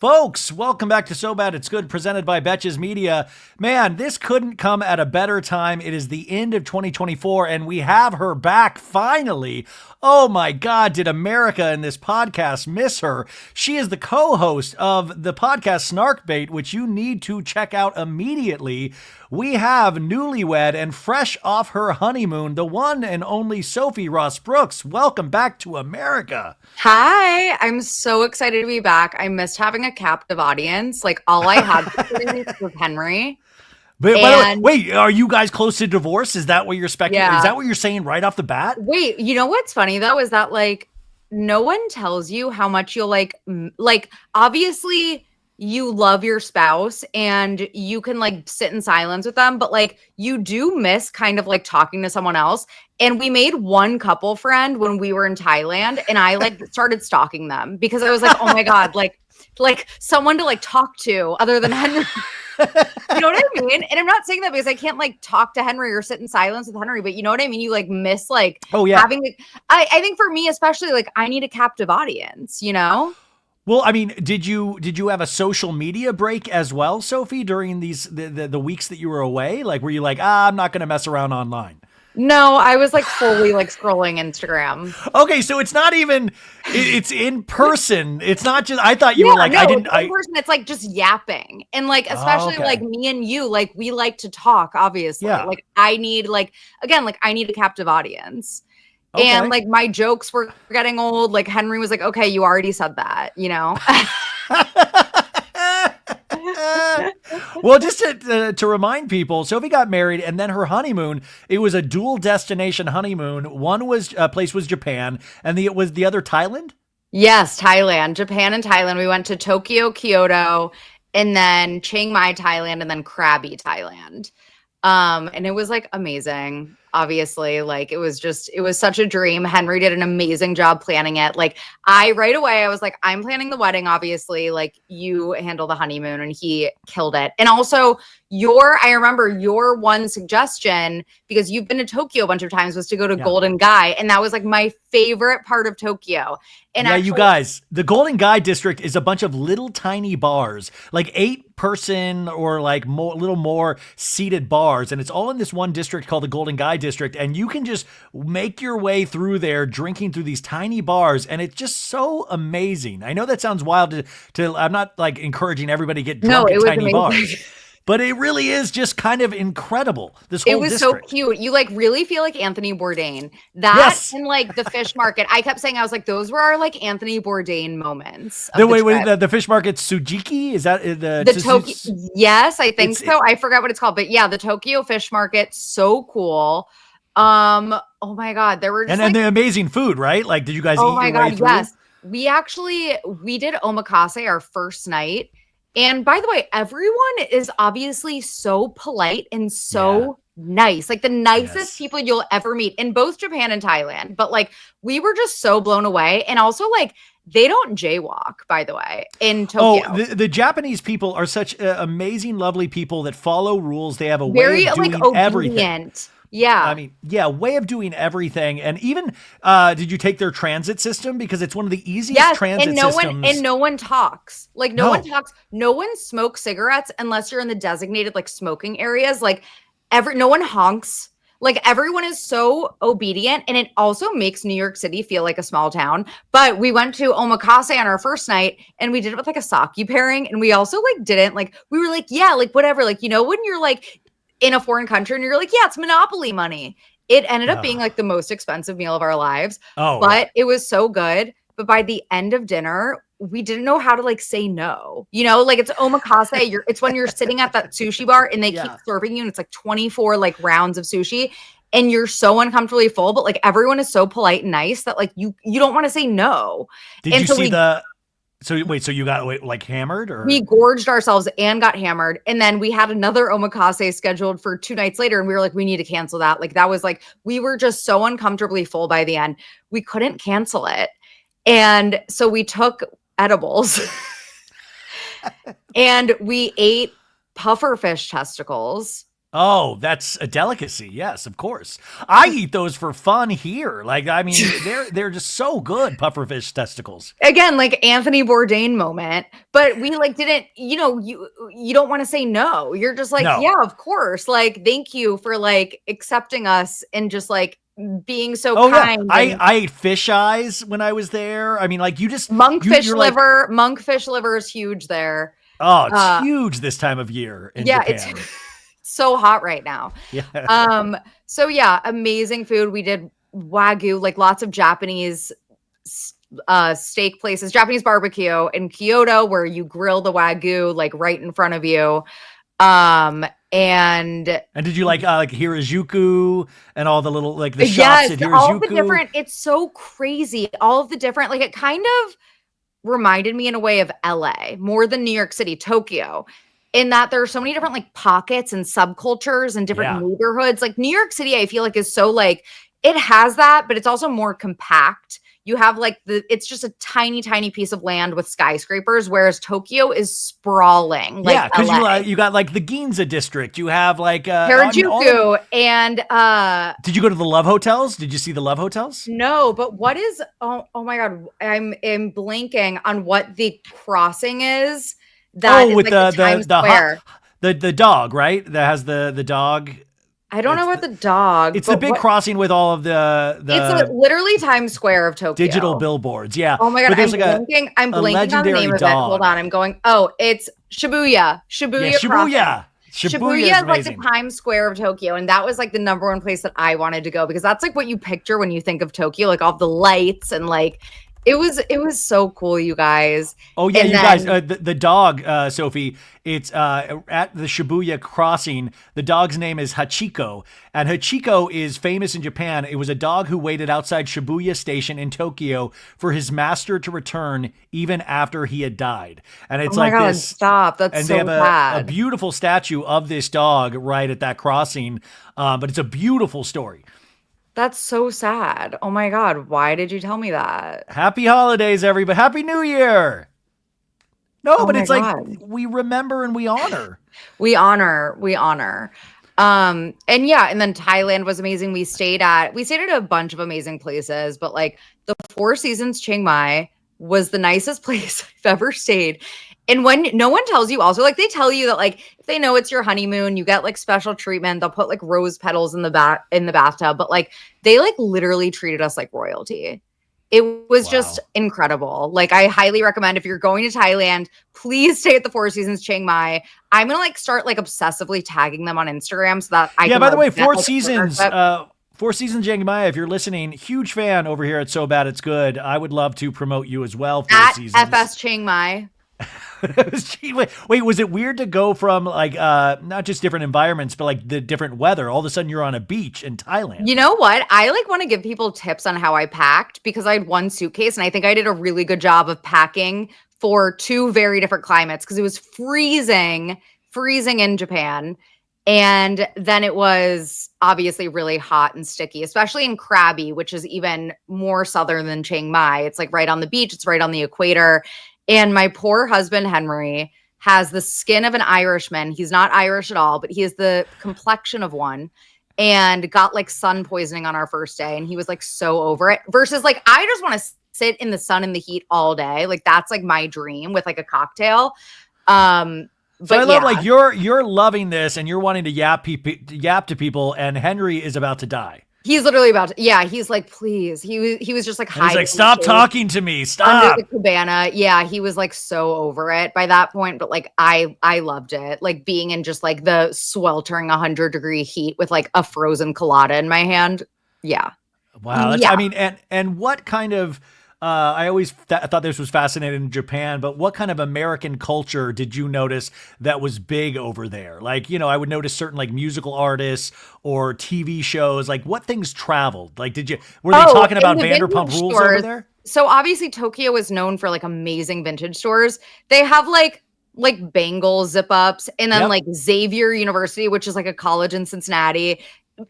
Folks, welcome back to So Bad It's Good, presented by Betches Media. Man, this couldn't come at a better time. It is the end of 2024, and we have her back finally. Oh my God, did America and this podcast miss her? She is the co-host of the podcast Snarkbait, which you need to check out immediately. We have newlywed and fresh off her honeymoon, the one and only Sophie Ross Brooks. Welcome back to America. Hi, I'm so excited to be back. I missed having a captive audience. Like, all I had was Henry. But, by the way, wait, are you guys close to divorce? Is that what you're speculating? Yeah. Is that what you're saying right off the bat? Wait, you know what's funny though is that like no one tells you how much you'll like obviously you love your spouse and you can like sit in silence with them, but like you do miss kind of like talking to someone else. And we made one couple friend when we were in Thailand, and I like started stalking them because I was like, oh my God, like someone to like talk to other than Henry. You know what I mean? And I'm not saying that because I can't like talk to Henry or sit in silence with Henry, but you know what I mean? You like miss like having like, I think for me especially, like I need a captive audience, you know? Well, I mean, did you have a social media break as well, Sophie, during these the weeks that you were away? Like, were you like, I'm not going to mess around online? No, I was like fully like scrolling Instagram. Okay, so it's not even, it's in person. It's not just, I thought you were like, no, in person. It's like just yapping. And like, especially like me and you, like we like to talk, obviously. Yeah. Like I need like, again, like I need a captive audience. Okay. And like my jokes were getting old. Like Henry was like, okay, you already said that, you know? Well, just to remind people, Sophie got married, and then her honeymoon, it was a dual destination honeymoon. One place was Japan, and the other Thailand? Yes, Thailand, Japan and Thailand. We went to Tokyo, Kyoto, and then Chiang Mai, Thailand, and then Krabi, Thailand. And it was like amazing. Obviously, like it was such a dream. Henry did an amazing job planning it. Like right away, I was like, I'm planning the wedding, obviously, like you handle the honeymoon, and he killed it. And also I remember your one suggestion, because you've been to Tokyo a bunch of times, was to go to Golden Gai. And that was like my favorite part of Tokyo. And actually, you guys, the Golden Gai district is a bunch of little tiny bars, like 8-person or like little more seated bars. And it's all in this one district called the Golden Gai district. And you can just make your way through there, drinking through these tiny bars. And it's just so amazing. I know that sounds wild to I'm not like encouraging everybody to get drunk at tiny bars. But it really is just kind of incredible. This whole district. So cute. You like really feel like Anthony Bourdain. And like the fish market. I kept saying, I was like, those were our like Anthony Bourdain moments. The fish market, Tsujiki? Is that the Tokyo? Yes, I think so. I forgot what it's called, but yeah, the Tokyo fish market, so cool. Oh my God, there were just and the amazing food, right? Like, did you guys eat your way through? Yes. We did omakase our first night. And by the way, everyone is obviously so polite and so nice, like the nicest people you'll ever meet in both Japan and Thailand. But like, we were just so blown away. And also like, they don't jaywalk, by the way, in Tokyo. Oh, the Japanese people are such amazing, lovely people that follow rules. They have a way of doing like, everything. Yeah. I mean, way of doing everything. And even, did you take their transit system? Because it's one of the easiest transit systems. And no one talks. Like no one talks. No one smokes cigarettes unless you're in the designated like smoking areas. Like no one honks. Like everyone is so obedient. And it also makes New York City feel like a small town. But we went to omakase on our first night, and we did it with like a sake pairing. And we also like didn't like, we were like, yeah, like whatever. Like, you know, when you're like in a foreign country and you're like, yeah, it's Monopoly money. It ended up being like the most expensive meal of our lives. But it was so good. But by the end of dinner, we didn't know how to like say no. You know, like it's omakase. It's when you're sitting at that sushi bar and they keep serving you, and it's like 24 like rounds of sushi, and you're so uncomfortably full, but like everyone is so polite and nice that like you don't want to say no. Did you see the So wait, so you got like hammered, or? We gorged ourselves and got hammered. And then we had another omakase scheduled for 2 nights later. And we were like, we need to cancel that. Like that was like, we were just so uncomfortably full by the end. We couldn't cancel it. And so we took edibles and we ate pufferfish testicles. Oh, that's a delicacy. Yes, of course. I eat those for fun here. Like, I mean, they're just so good, pufferfish testicles. Again, like Anthony Bourdain moment, but we like didn't, you don't want to say no. You're just like, No. yeah, of course. Like, thank you for like accepting us and just like being so kind. Yeah. I ate fish eyes when I was there. I mean, like you just monkfish liver. Like, monkfish liver is huge there. Oh, it's huge this time of year in Japan. It's so hot right now. Yeah. So yeah, amazing food. We did Wagyu, like lots of Japanese steak places, Japanese barbecue in Kyoto where you grill the Wagyu like right in front of you. And did you like Hirajuku and all the little like the shops at Hirajuku? All the different, it's so crazy. All of the different, like it kind of reminded me in a way of LA more than New York City, Tokyo, in that there are so many different like pockets and subcultures and different neighborhoods. Like New York City, I feel like is so like, it has that, but it's also more compact. You have like it's just a tiny, tiny piece of land with skyscrapers, whereas Tokyo is sprawling. Like because you got like the Ginza district. You have like Harajuku and did you go to the Love Hotels? Did you see the Love Hotels? No, but what is oh my god, I'm blanking on what the crossing is. That is with like the dog, right? That has the dog. I don't know about the dog. It's the big crossing with all of the it's literally Times Square of Tokyo. Digital billboards, yeah. Oh my god, I'm blanking on the name of it. Hold on, I'm going. Oh, it's Shibuya. Shibuya is like the Times Square of Tokyo, and that was like the number one place that I wanted to go because that's like what you picture when you think of Tokyo, like all the lights and like. It was so cool, you guys. Oh yeah, and guys, the dog, Sophie, it's at the Shibuya crossing. The dog's name is Hachiko, and Hachiko is famous in Japan. It was a dog who waited outside Shibuya Station in Tokyo for his master to return even after he had died. And it's this. Stop! That's so bad. And they have a beautiful statue of this dog right at that crossing, but it's a beautiful story. That's so sad. Oh my God. Why did you tell me that? Happy holidays, everybody. Happy New Year. No, but it's like we remember and we honor. we honor. And then Thailand was amazing. We stayed at a bunch of amazing places, but like the Four Seasons Chiang Mai was the nicest place I've ever stayed. And when no one tells you also, like they tell you that like if they know it's your honeymoon, you get like special treatment. They'll put like rose petals in the bathtub, but like they like literally treated us like royalty. It was just incredible. Like I highly recommend if you're going to Thailand, please stay at the Four Seasons Chiang Mai. I'm gonna like start like obsessively tagging them on Instagram so that I can. By the way, Four Seasons Chiang Mai, if you're listening, huge fan over here at So Bad It's Good. I would love to promote you as well. Four Seasons. FS Chiang Mai. Wait, was it weird to go from like not just different environments, but like the different weather? All of a sudden you're on a beach in Thailand. You know what? I like want to give people tips on how I packed because I had one suitcase and I think I did a really good job of packing for two very different climates because it was freezing in Japan. And then it was obviously really hot and sticky, especially in Krabi, which is even more southern than Chiang Mai. It's like right on the beach. It's right on the equator. And my poor husband, Henry, has the skin of an Irishman. He's not Irish at all, but he has the complexion of one and got like sun poisoning on our first day. And he was like so over it versus like, I just want to sit in the sun and the heat all day. Like that's like my dream with like a cocktail. So I love like you're loving this and you're wanting to yap to people and Henry is about to die. He's literally about to, he's like, please. He was just like hiding. He's like, stop talking to me. Stop. Under the cabana. Yeah, he was like so over it by that point. But like, I loved it. Like being in just like the sweltering 100-degree heat with like a frozen colada in my hand. Yeah. Wow. I mean, and what kind of, I always thought this was fascinating in Japan, but what kind of American culture did you notice that was big over there? Like, I would notice certain like musical artists or TV shows, like what things traveled? Like, were they talking about Vanderpump Rules over there? So obviously Tokyo is known for like amazing vintage stores. They have like Bengals zip ups and then like Xavier University, which is like a college in Cincinnati,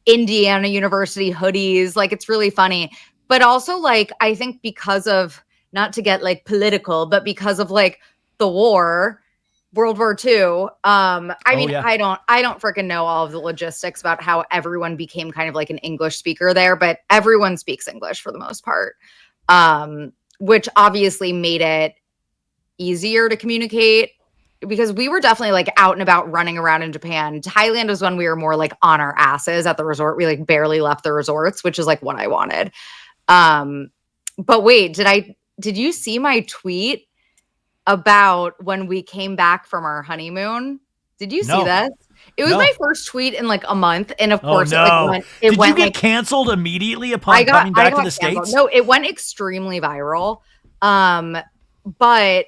Indiana University hoodies. Like it's really funny. But also, like, I think because of, not to get, like, political, but because of, like, the war, World War II. I mean, yeah. I don't freaking know all of the logistics about how everyone became kind of like an English speaker there, but everyone speaks English for the most part. Which obviously made it easier to communicate because we were definitely like out and about running around in Japan. Thailand was when we were more like on our asses at the resort. We like barely left the resorts, which is like what I wanted. But wait, did you see my tweet about when we came back from our honeymoon? Did you see this? It was my first tweet in like a month, and of course, did you get canceled immediately upon coming back to the States? No, it went extremely viral. But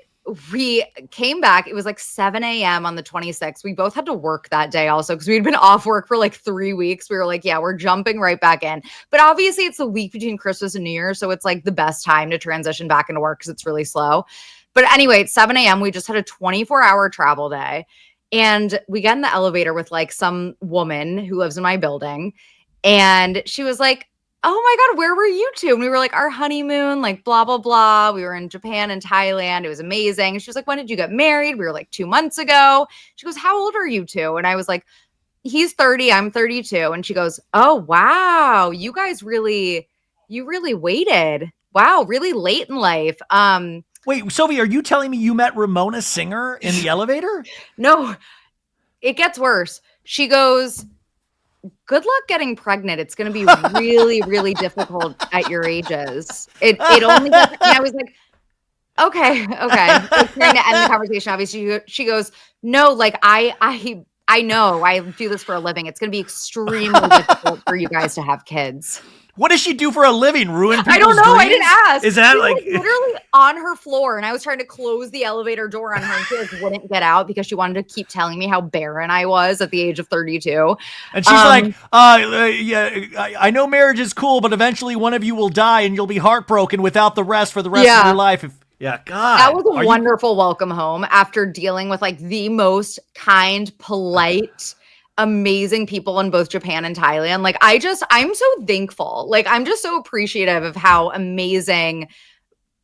we came back. It was like 7 a.m. on the 26th. We both had to work that day also because we'd been off work for like 3 weeks. We were like, yeah, we're jumping right back in. But obviously, it's the week between Christmas and New Year, so it's like the best time to transition back into work because it's really slow. But anyway, it's 7 a.m. We just had a 24-hour travel day. And we get in the elevator with like some woman who lives in my building. And she was like, oh my God, where were you two? And we were like, our honeymoon, like blah, blah, blah. We were in Japan and Thailand. It was amazing. And she was like, when did you get married? We were like 2 months ago. She goes, how old are you two? And I was like, he's 30, I'm 32. And she goes, oh, wow. You guys really waited. Wow, really late in life. Wait, Sophie, are you telling me you met Ramona Singer in the elevator? No, it gets worse. She goes, good luck getting pregnant. It's going to be really, really difficult at your ages. It only gets, and I was like, okay. Like, trying to end the conversation. Obviously, she goes, no, like I know I do this for a living. It's going to be extremely difficult for you guys to have kids. What does she do for a living? Ruin people's I don't know. dreams? I didn't ask. Is that she like was literally on her floor, and I was trying to close the elevator door on her, and she like wouldn't get out because she wanted to keep telling me how barren I was at the age of 32. And she's like, yeah, I know marriage is cool, but eventually one of you will die, and you'll be heartbroken without the rest for the rest of your life. Yeah, God. That was a wonderful welcome home after dealing with like the most kind, polite, amazing people in both Japan and Thailand. Like I'm so thankful. Like I'm just so appreciative of how amazing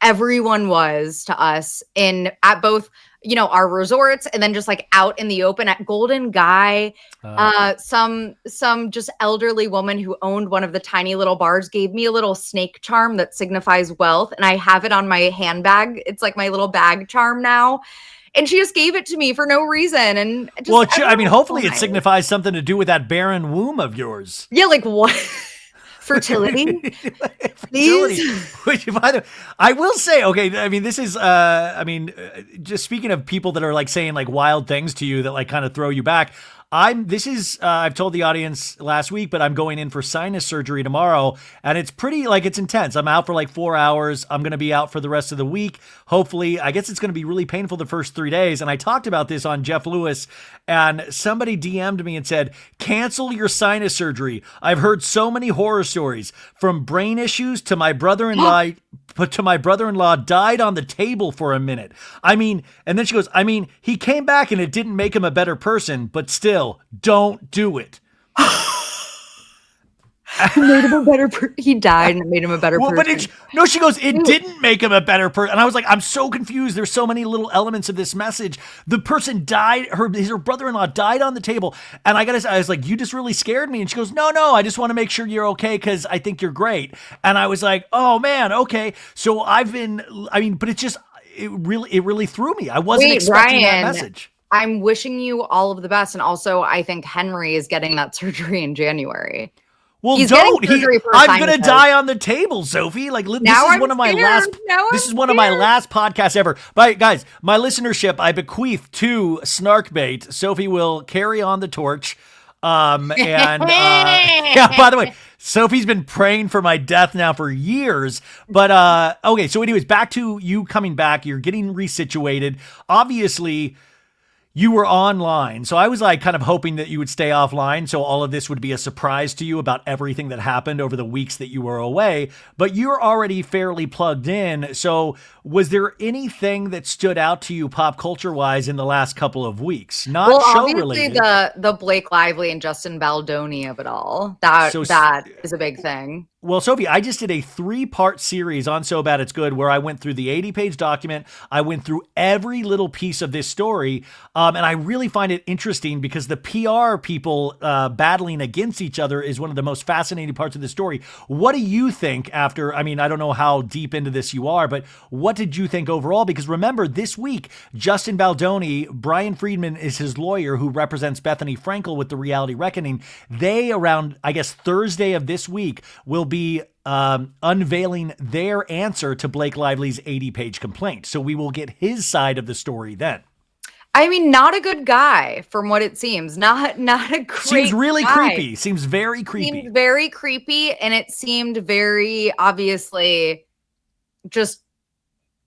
everyone was to us at both, our resorts and then just like out in the open at Golden Guy. Some just elderly woman who owned one of the tiny little bars gave me a little snake charm that signifies wealth, and I have it on my handbag. It's like my little bag charm now. And she just gave it to me for no reason. And hopefully it signifies something to do with that barren womb of yours. Yeah, like what? Fertility? Which, by the way, I will say, okay, I mean, this is, just speaking of people that are like saying like wild things to you that like kind of throw you back. I've told the audience last week, but I'm going in for sinus surgery tomorrow, and it's pretty, like, it's intense. I'm out for like 4 hours. I'm going to be out for the rest of the week. Hopefully, I guess it's going to be really painful the first 3 days. And I talked about this on Jeff Lewis, and somebody DM'd me and said, cancel your sinus surgery. I've heard so many horror stories, from brain issues to my brother-in-law died on the table for a minute. I mean, and then she goes, he came back and it didn't make him a better person, but still, don't do it. Made him a better person. He died and it made him a better person. But she goes, it didn't make him a better person. And I was like, I'm so confused. There's so many little elements of this message. The person died, her brother-in-law died on the table. And I was like, you just really scared me. And she goes, no, I just want to make sure you're okay because I think you're great. And I was like, oh man, okay. So but it really threw me. I wasn't expecting that message. I'm wishing you all of the best. And also, I think Henry is getting that surgery in January. Well, I'm going to die on the table, Sophie. Like, this is one of my last podcasts ever. But guys, my listenership, I bequeath to Snarkbait. Sophie will carry on the torch. By the way, Sophie's been praying for my death now for years. But, okay. So anyways, back to you coming back. You're getting resituated. Obviously, you were online. So I was like kind of hoping that you would stay offline. So all of this would be a surprise to you about everything that happened over the weeks that you were away, but you're already fairly plugged in. So was there anything that stood out to you pop culture wise in the last couple of weeks? Not show related. The Blake Lively and Justin Baldoni of it all. That is a big thing. Well, Sophie, I just did a 3-part series on So Bad It's Good where I went through the 80-page document. I went through every little piece of this story. And I really find it interesting because the PR people battling against each other is one of the most fascinating parts of the story. What do you think after, I mean, I don't know how deep into this you are, but what did you think overall? Because remember, this week, Justin Baldoni, Brian Friedman is his lawyer who represents Bethany Frankel with the Reality Reckoning. They, around, I guess, Thursday of this week, will be unveiling their answer to Blake Lively's 80-page complaint. So we will get his side of the story then. I mean, not a good guy from what it seems. Not a great Seems really guy. creepy. Seems very creepy. Seemed very creepy, and it seemed very obviously just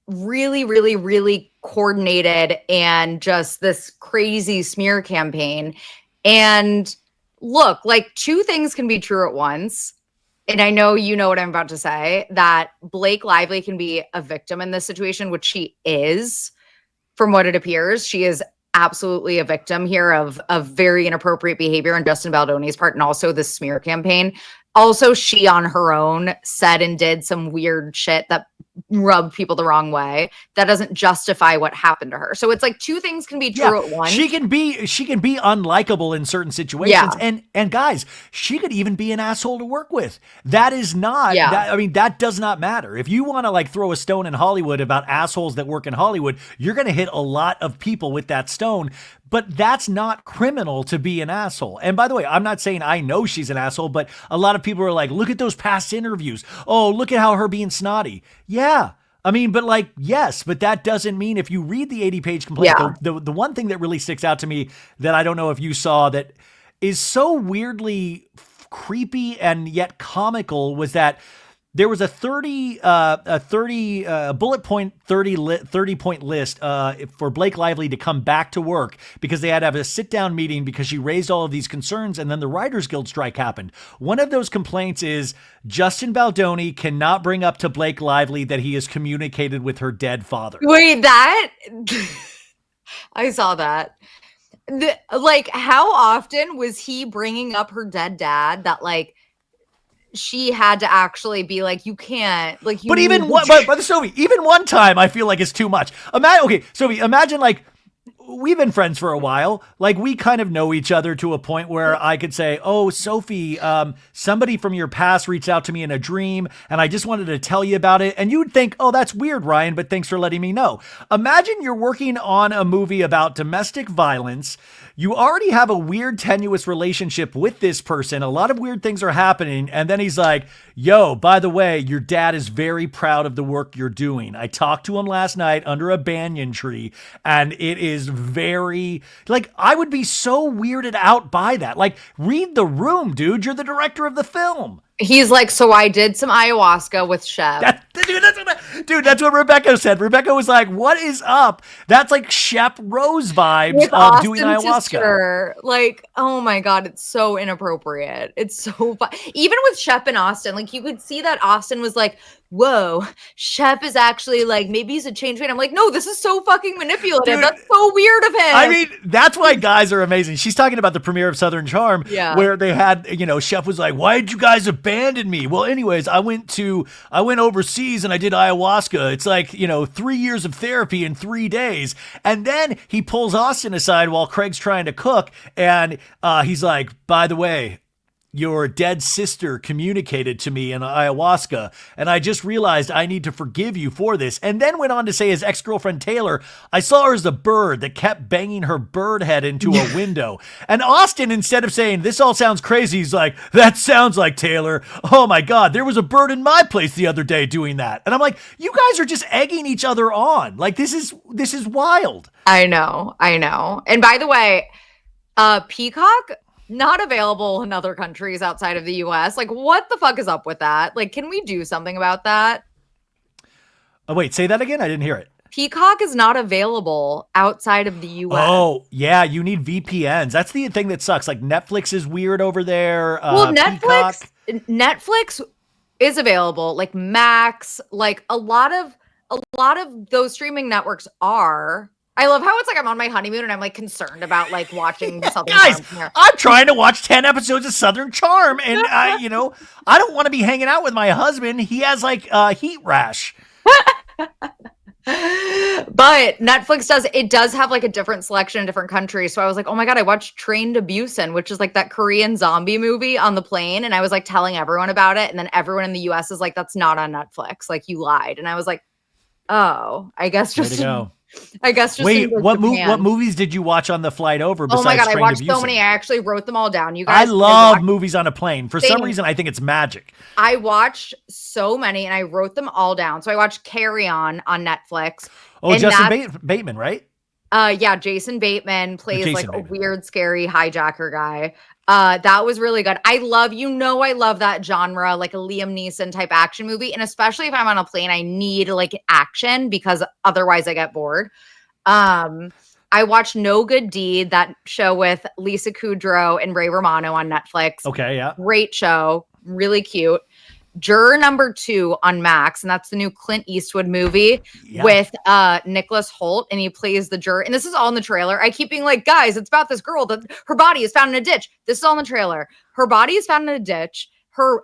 really, really, really coordinated and just this crazy smear campaign. And look, like, two things can be true at once. And I know you know what I'm about to say, that Blake Lively can be a victim in this situation, which she is. From what it appears, she is absolutely a victim here of very inappropriate behavior on Justin Baldoni's part, and also the smear campaign. Also, she on her own said and did some weird shit that rubbed people the wrong way. That doesn't justify what happened to her. So it's like two things can be true at once. She can be unlikable in certain situations. Yeah. And guys, she could even be an asshole to work with. That is not, that does not matter. If you want to like throw a stone in Hollywood about assholes that work in Hollywood, you're going to hit a lot of people with that stone. But that's not criminal to be an asshole. And by the way, I'm not saying I know she's an asshole, but a lot of people are like, look at those past interviews. Oh, look at how her being snotty. Yeah. I mean, but like, yes, but that doesn't mean if you read the 80-page complaint, the one thing that really sticks out to me that I don't know if you saw that is so weirdly creepy and yet comical was that there was a 30 bullet point 30 point list for Blake Lively to come back to work because they had to have a sit down meeting because she raised all of these concerns, and then the Writers Guild strike happened. One of those complaints is Justin Baldoni cannot bring up to Blake Lively that he has communicated with her dead father. Wait, that I saw that. Like, how often was he bringing up her dead dad that like she had to actually be like, you can't, like, you but even one, but Sophie, even one time I feel like it's too much. Sophie, imagine like we've been friends for a while. Like we kind of know each other to a point where I could say, oh, Sophie, somebody from your past reached out to me in a dream and I just wanted to tell you about it. And you would think, oh, that's weird, Ryan, but thanks for letting me know. Imagine you're working on a movie about domestic violence. You already have a weird, tenuous relationship with this person. A lot of weird things are happening. And then he's like, yo, by the way, your dad is very proud of the work you're doing. I talked to him last night under a banyan tree, and it is very, like, I would be so weirded out by that. Like, read the room, dude. You're the director of the film. He's like, so I did some ayahuasca with Shep. That's what Rebecca said. Rebecca was like, what is up? That's like Shep Rose vibes with of doing ayahuasca. Sister. Like, oh my God, it's so inappropriate. It's so fun. Even with Shep and Austin, like you could see that Austin was like, whoa, Shep is actually like, maybe he's a change man. I'm like, no, this is so fucking manipulative. Dude, that's so weird of him. I mean, that's why guys are amazing. She's talking about the premiere of Southern Charm, where they had, Shep was like, why did you guys abandon me? Well, anyways, I went overseas and I did ayahuasca. It's like, 3 years of therapy in 3 days. And then he pulls Austin aside while Craig's trying to cook. And he's like, by the way, your dead sister communicated to me in ayahuasca, and I just realized I need to forgive you for this. And then went on to say his ex-girlfriend Taylor, I saw her as a bird that kept banging her bird head into a window. And Austin, instead of saying, this all sounds crazy, he's like, that sounds like Taylor. Oh my God, there was a bird in my place the other day doing that. And I'm like, you guys are just egging each other on. Like, this is wild. I know. And by the way, Peacock, not available in other countries outside of the US. Like, what the fuck is up with that? Like, can we do something about that? Oh, wait, say that again? I didn't hear it. Peacock is not available outside of the US. Oh, yeah, you need VPNs. That's the thing that sucks. Like, Netflix is weird over there. Well, Netflix is available. Like, Max, like a lot of those streaming networks are. I love how it's like I'm on my honeymoon and I'm like concerned about like watching the Southern Guys, Charm. I'm trying to watch 10 episodes of Southern Charm, and I don't want to be hanging out with my husband. He has like a heat rash. But Netflix does have like a different selection in different countries. So I was like, oh my God, I watched Train to Busan, which is like that Korean zombie movie on the plane. And I was like telling everyone about it. And then everyone in the US is like, that's not on Netflix. Like you lied. And I was like, oh, I guess just Way to go. Wait, what movies did you watch on the flight over besides Oh my God, I Train watched to so Busan? many. I actually wrote them all down. You guys, I love movies on a plane. For some reason, I think it's magic. I watched so many and I wrote them all down. So I watched Carry On Netflix. Oh, Justin Bateman, right? Yeah, Jason Bateman plays a weird, scary hijacker guy. That was really good. I love that genre, like a Liam Neeson type action movie. And especially if I'm on a plane, I need like action because otherwise I get bored. I watched No Good Deed, that show with Lisa Kudrow and Ray Romano on Netflix. Okay, yeah. Great show. Really cute. Juror Number 2 on Max, and that's the new Clint Eastwood movie with Nicholas Hoult, and he plays the juror. And this is all in the trailer. I keep being like, guys, it's about this girl that her body is found in a ditch. This is all in the trailer. Her body is found in a ditch. Her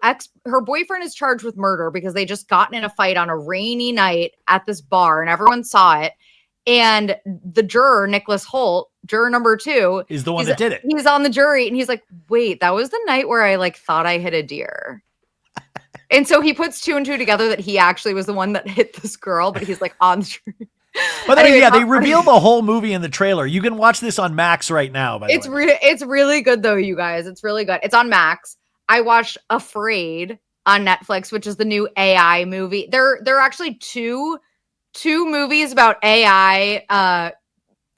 boyfriend is charged with murder because they just gotten in a fight on a rainy night at this bar, and everyone saw it. And the juror, Nicholas Hoult, juror number 2, is the one that did it. He's on the jury, and he's like, wait, that was the night where I like thought I hit a deer. And so he puts 2 and 2 together that he actually was the one that hit this girl, but he's like on the jury. But anyway, they reveal the whole movie in the trailer. You can watch this on Max right now. It's really good though, you guys. It's really good. It's on Max. I watched Afraid on Netflix, which is the new AI movie. There are actually two movies about AI,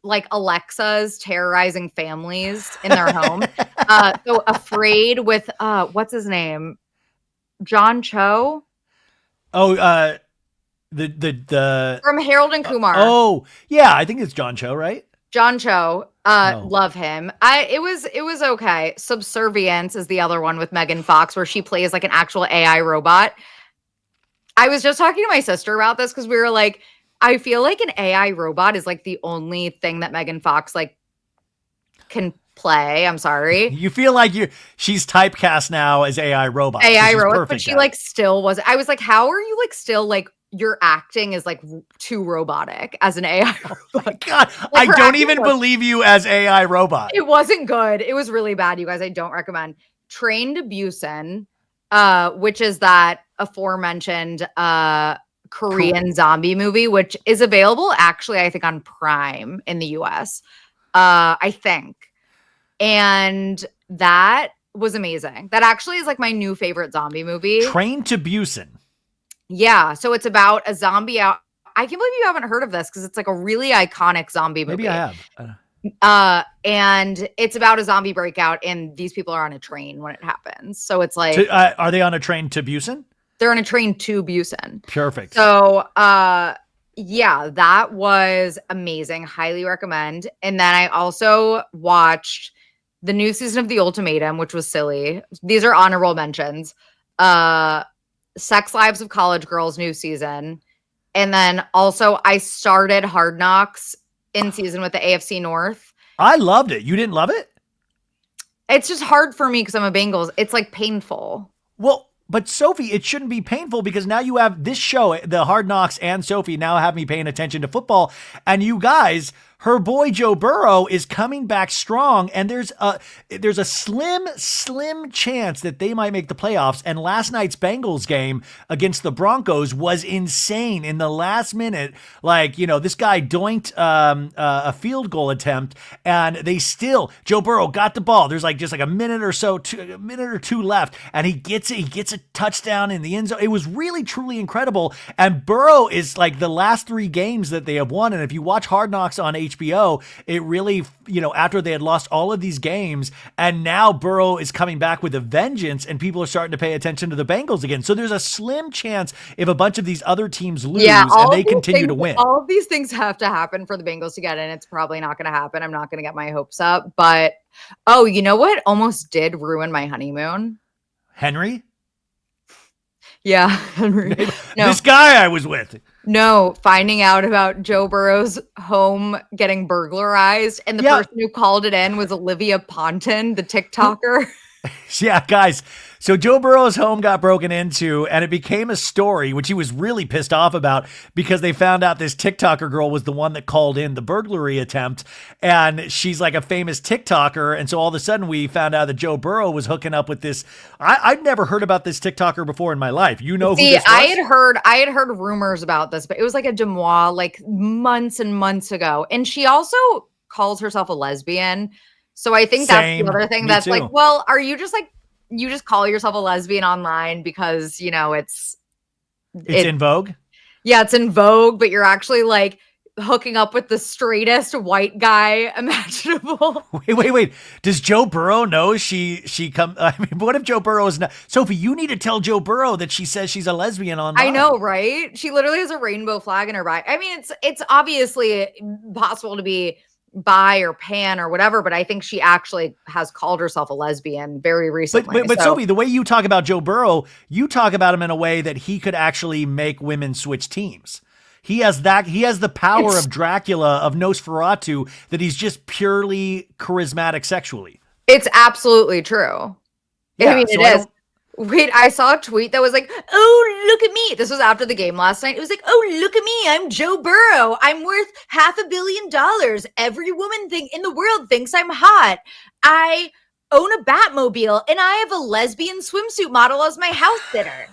like Alexas terrorizing families in their home. So Afraid with what's his name? John Cho. Oh, the from Harold and Kumar. Oh, yeah, I think it's John Cho, right? John Cho. Love him. It was okay. Subservience is the other one with Megan Fox, where she plays like an actual AI robot. I was just talking to my sister about this because we were like, I feel like an AI robot is like the only thing that Megan Fox like can play. I'm sorry. You feel like she's typecast now as AI robot. AI robot, but she like still was. I was like, how are you like still like your acting is like too robotic as an AI robot? Oh my God, like, I don't even believe you as AI robot. It wasn't good. It was really bad, you guys. I don't recommend. Train to Busan, which is that aforementioned Korean zombie movie, which is available actually, I think, on Prime in the US. I think. And that was amazing. That actually is like my new favorite zombie movie. Train to Busan. Yeah. So it's about a zombie out. I can't believe you haven't heard of this because it's like a really iconic zombie movie. Maybe I have. And it's about a zombie breakout, and these people are on a train when it happens. So it's like, are they on a train to Busan? They're on a train to Busan. Perfect. So, yeah, that was amazing. Highly recommend. And then I also watched the new season of The Ultimatum, which was silly. These are honorable mentions. Sex Lives of College Girls, new season. And then also I started Hard Knocks in season with the AFC North. I loved it. You didn't love it? It's just hard for me because I'm a Bengals. It's like painful. Well, but Sophie, it shouldn't be painful because now you have this show, the Hard Knocks, and Sophie now have me paying attention to football. And you guys, her boy Joe Burrow is coming back strong, and there's a slim chance that they might make the playoffs. And last night's Bengals game against the Broncos was insane. In the last minute, like, this guy doinked a field goal attempt, and Joe Burrow got the ball. There's like just like a minute or two left, and he gets it. He gets a touchdown in the end zone. It was really truly incredible. And Burrow is like the last 3 games that they have won. And if you watch Hard Knocks on HBO, it really, after they had lost all of these games, and now Burrow is coming back with a vengeance, and people are starting to pay attention to the Bengals again. So there's a slim chance if a bunch of these other teams lose and they continue to win. All of these things have to happen for the Bengals to get in. It's probably not going to happen. I'm not going to get my hopes up. But, you know what almost did ruin my honeymoon? Henry? Yeah, Henry. No. This guy I was with. No, finding out about Joe Burrow's home getting burglarized, and the person who called it in was Olivia Ponton, the TikToker. Yeah, guys. So Joe Burrow's home got broken into, and it became a story, which he was really pissed off about because they found out this TikToker girl was the one that called in the burglary attempt, and she's like a famous TikToker. And so all of a sudden we found out that Joe Burrow was hooking up with this. I'd never heard about this TikToker before in my life. You know who this was? I had heard rumors about this, but it was like a demois like months and months ago. And she also calls herself a lesbian. So I think that's the other thing that's like, well, are you just like, you just call yourself a lesbian online because, you know, it's in vogue? Yeah, it's in vogue, but you're actually like hooking up with the straightest white guy imaginable. Wait. Does Joe Burrow know I mean, what if Joe Burrow is not? Sophie, you need to tell Joe Burrow that she says she's a lesbian online. I know, right? She literally has a rainbow flag in her back. I mean, it's obviously possible to be bi or pan or whatever, but I think she actually has called herself a lesbian very recently. But Sophie, the way you talk about Joe Burrow, you talk about him in a way that he could actually make women switch teams. He has the power of Dracula, of Nosferatu, that he's just purely charismatic sexually. It's absolutely true. Yeah, I mean, it is. Wait, I saw a tweet that was like, oh, look at me. This was after the game last night. It was like, oh, look at me. I'm Joe Burrow. I'm worth $500 million. Every woman in the world thinks I'm hot. I own a Batmobile and I have a lesbian swimsuit model as my house sitter.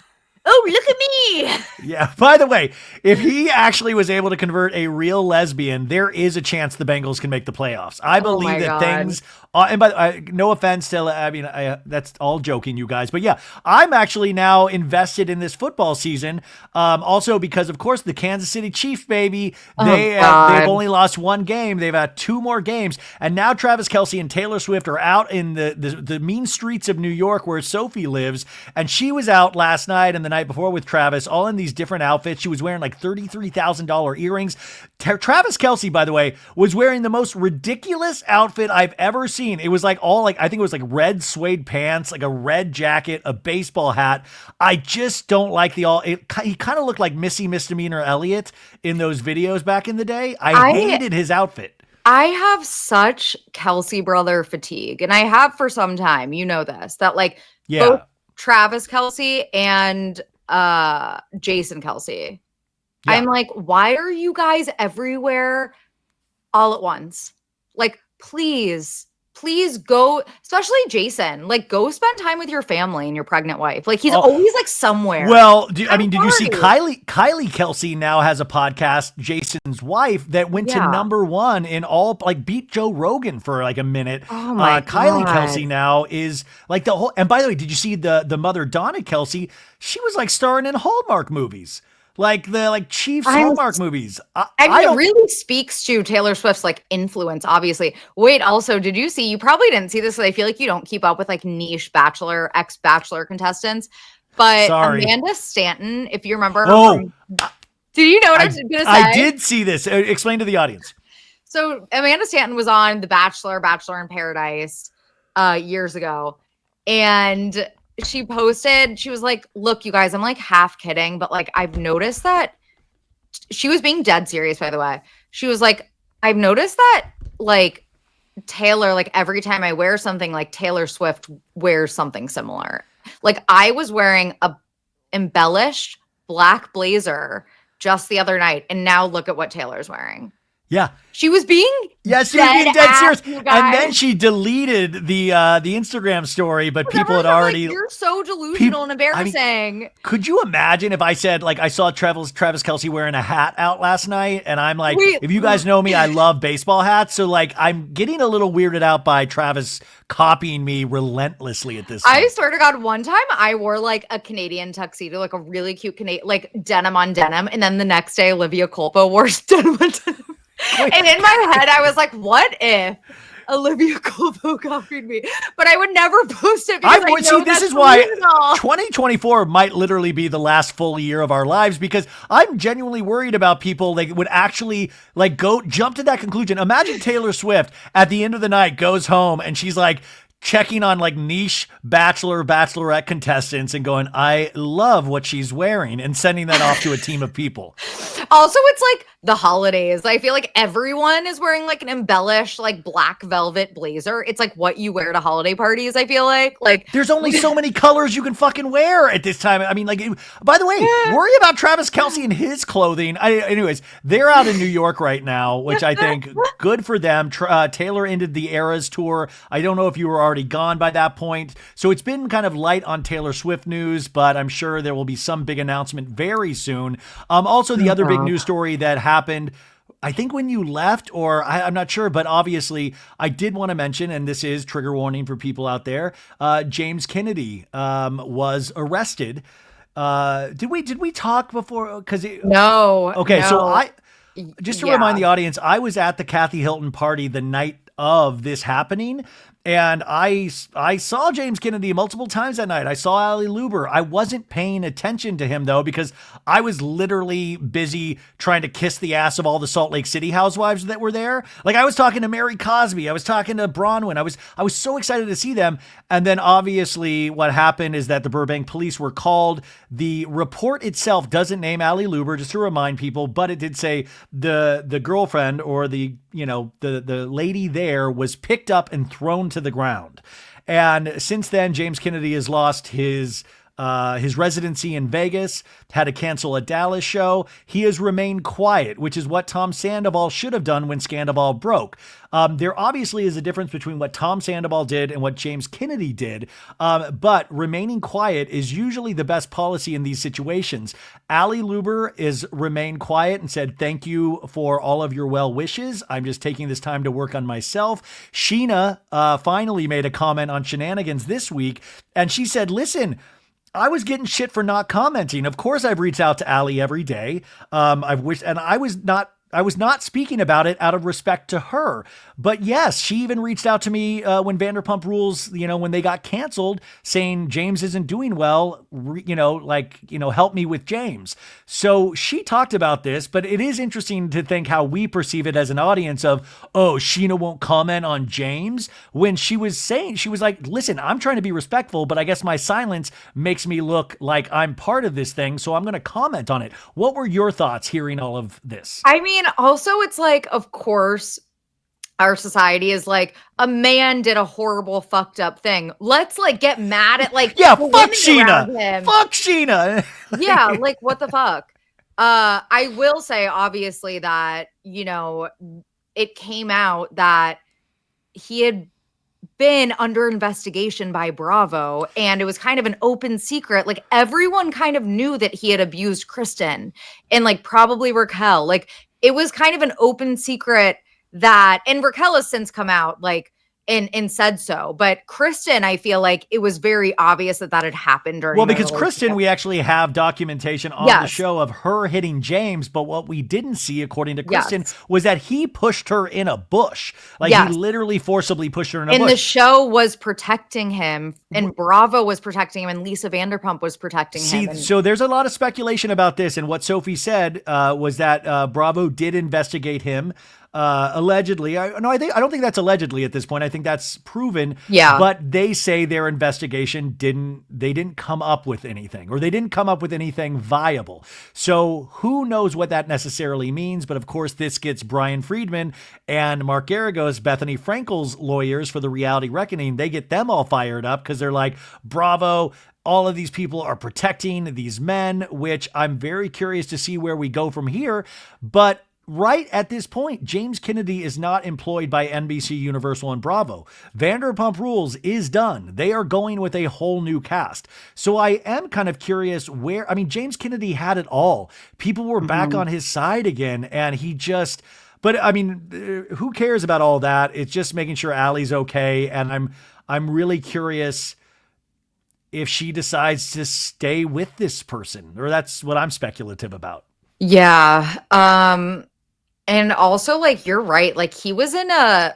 Oh, look at me. Yeah. By the way, if he actually was able to convert a real lesbian, there is a chance the Bengals can make the playoffs. I believe that things, and by the way, no offense to, I mean, that's all joking, you guys. But yeah, I'm actually now invested in this football season. Also because, of course, the Kansas City Chiefs, baby, they've only lost one game. They've had 2 more games. And now Travis Kelce and Taylor Swift are out in the mean streets of New York where Sophie lives. And she was out last night and the night before with Travis, all in these different outfits. She was wearing like $33,000 earrings. Travis Kelce, by the way, was wearing the most ridiculous outfit I've ever seen. It was like I think it was like red suede pants, like a red jacket, a baseball hat. I just don't like he kind of looked like Missy Misdemeanor Elliott in those videos back in the day. I hated his outfit. I have such Kelce brother fatigue, and I have for some time. You know this, that like both Travis Kelce and Jason Kelce. Yeah. I'm like, why are you guys everywhere all at once? Like, please go, especially Jason, like go spend time with your family and your pregnant wife. Like he's always like somewhere. Well, did you see Kylie Kelce now has a podcast, Jason's wife, that went to #1 in all, like beat Joe Rogan for like a minute. Oh my Kylie God. Kelce now is like the whole, and by the way, did you see the mother Donna Kelce? She was like starring in Hallmark movies. Like the Chiefs Hallmark movies. It really speaks to Taylor Swift's like influence, obviously. Wait, also, did you see? You probably didn't see this, because I feel like you don't keep up with like niche ex-Bachelor contestants. But Amanda Stanton, if you remember, do you know what I'm going to say? I did see this. Explain to the audience. So Amanda Stanton was on The Bachelor in Paradise years ago, and she posted, she was like, look, you guys, I'm like half kidding, but like I've noticed that she was being dead serious, by the way. She was like, I've noticed that like Taylor, like every time I wear something, like Taylor Swift wears something similar. Like I was wearing a embellished black blazer just the other night, and now look at what Taylor's wearing. Yeah. She was being dead serious. And then she deleted the Instagram story, but people had already like, you're so delusional and embarrassing. I mean, could you imagine if I said, like, I saw Travis Kelce wearing a hat out last night, and I'm like, if you guys know me, I love baseball hats, so like I'm getting a little weirded out by Travis copying me relentlessly at this point. I swear to God, one time I wore like a Canadian tuxedo, like a really cute Canadian, like denim on denim, and then the next day Olivia Culpo wore denim on denim. And in my head, I was like, what if Olivia Culpo copied me? But I would never post it because this is why 2024 might literally be the last full year of our lives, because I'm genuinely worried about people that would actually like jump to that conclusion. Imagine Taylor Swift at the end of the night goes home and she's like, checking on like niche bachelorette contestants and going, I love what she's wearing, and sending that off to a team of people. Also, it's like the holidays. I feel like everyone is wearing like an embellished like black velvet blazer. It's like what you wear to holiday parties, I feel like. There's only so many colors you can fucking wear at this time. I mean, like, by the way, worry about Travis Kelce and his clothing. Anyways, they're out in New York right now, which I think good for them. Taylor ended the Eras tour. I don't know if you were already gone by that point. So it's been kind of light on Taylor Swift news, but I'm sure there will be some big announcement very soon. Also, the other big news story that happened, I think when you left, or I'm not sure, but obviously I did want to mention, and this is trigger warning for people out there, James Kennedy was arrested. Did we talk before? No. Okay, no. so just to remind the audience, I was at the Kathy Hilton party the night of this happening. And I saw James Kennedy multiple times that night. I saw Ali Luber. I wasn't paying attention to him, though, because I was literally busy trying to kiss the ass of all the Salt Lake City housewives that were there. Like, I was talking to Mary Cosby. I was talking to Bronwyn. I was so excited to see them. And then, obviously, what happened is that the Burbank police were called. The report itself doesn't name Ali Luber, just to remind people, but it did say the girlfriend, or the lady there, was picked up and thrown to the ground. And since then, James Kennedy has lost his residency in Vegas, had to cancel a Dallas show. He has remained quiet, which is what Tom Sandoval should have done when Sandoval broke. There obviously is a difference between what Tom Sandoval did and what James Kennedy did, but remaining quiet is usually the best policy in these situations. Ali Luber is remained quiet and said, thank you for all of your well wishes. I'm just taking this time to work on myself. Scheana finally made a comment on shenanigans this week, and she said, listen, I was getting shit for not commenting. Of course, I've reached out to Ali every day. I was not speaking about it out of respect to her. But yes, she even reached out to me when Vanderpump Rules, when they got canceled, saying James isn't doing well, help me with James. So she talked about this, but it is interesting to think how we perceive it as an audience of, oh, Scheana won't comment on James, when she was like, listen, I'm trying to be respectful, but I guess my silence makes me look like I'm part of this thing, so I'm going to comment on it. What were your thoughts hearing all of this? I mean, also, it's like, of course, our society is like, a man did a horrible, fucked up thing. Let's like get mad at fuck Scheana. Fuck Scheana. Yeah, like what the fuck? I will say, obviously, that it came out that he had been under investigation by Bravo, and it was kind of an open secret. Like, everyone kind of knew that he had abused Kristen and like probably Raquel. Like, it was kind of an open secret that, and Raquel has since come out and said so. But Kristen, I feel like it was very obvious that had happened during. Well, because Kristen, we actually have documentation on the show of her hitting James, but what we didn't see, according to Kristen, was that he pushed her in a bush. Like, he literally forcibly pushed her in a bush. And the show was protecting him, and Bravo was protecting him, and Lisa Vanderpump was protecting him. So there's a lot of speculation about this, and what Sophie said was that Bravo did investigate him. Allegedly. I don't think that's allegedly at this point. I think that's proven. Yeah. But they say their investigation didn't come up with anything, or they didn't come up with anything viable. So who knows what that necessarily means? But of course, this gets Brian Friedman and Mark Garagos, Bethany Frankel's lawyers for the Reality Reckoning. They get them all fired up because they're like, Bravo, all of these people are protecting these men, which I'm very curious to see where we go from here. But right at this point, James Kennedy is not employed by NBC, Universal, and Bravo. Vanderpump Rules is done. They are going with a whole new cast. So I am kind of curious James Kennedy had it all. People were back on his side again, and who cares about all that? It's just making sure Allie's okay. And I'm really curious if she decides to stay with this person, or that's what I'm speculative about. Yeah. And also, like, you're right. Like, he was in a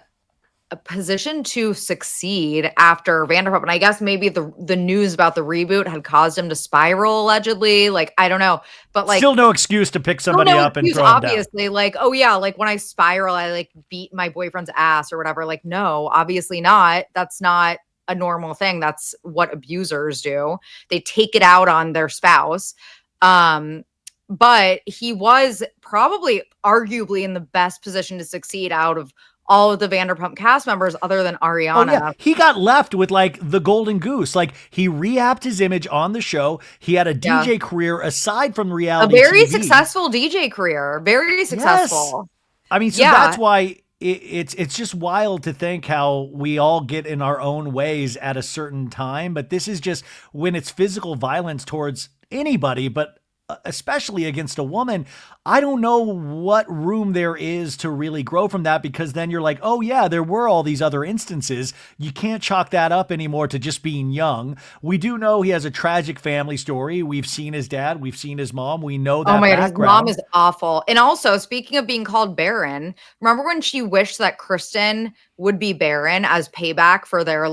position to succeed after Vanderpump. And I guess maybe the news about the reboot had caused him to spiral, allegedly. Like, I don't know. But like, still no excuse to pick somebody up and throw him down. Obviously, like, oh yeah, like when I spiral, I like beat my boyfriend's ass or whatever. Like, no, obviously not. That's not a normal thing. That's what abusers do. They take it out on their spouse. But he was probably arguably in the best position to succeed out of all of the Vanderpump cast members other than Ariana. Oh, yeah. He got left with like the golden goose. Like he rehabbed his image on the show. He had a DJ career aside from reality. A very TV. successful DJ career. Very successful. Yes. I mean, so that's why it's just wild to think how we all get in our own ways at a certain time. But this is just when it's physical violence towards anybody, but especially against a woman. I don't know what room there is to really grow from that, because then you're like, oh yeah, there were all these other instances. You can't chalk that up anymore to just being young. We do know he has a tragic family story. We've seen his dad. We've seen his mom. We know that. Oh my God, his mom is awful. And also, speaking of being called barren, remember when she wished that Kristen would be barren as payback for their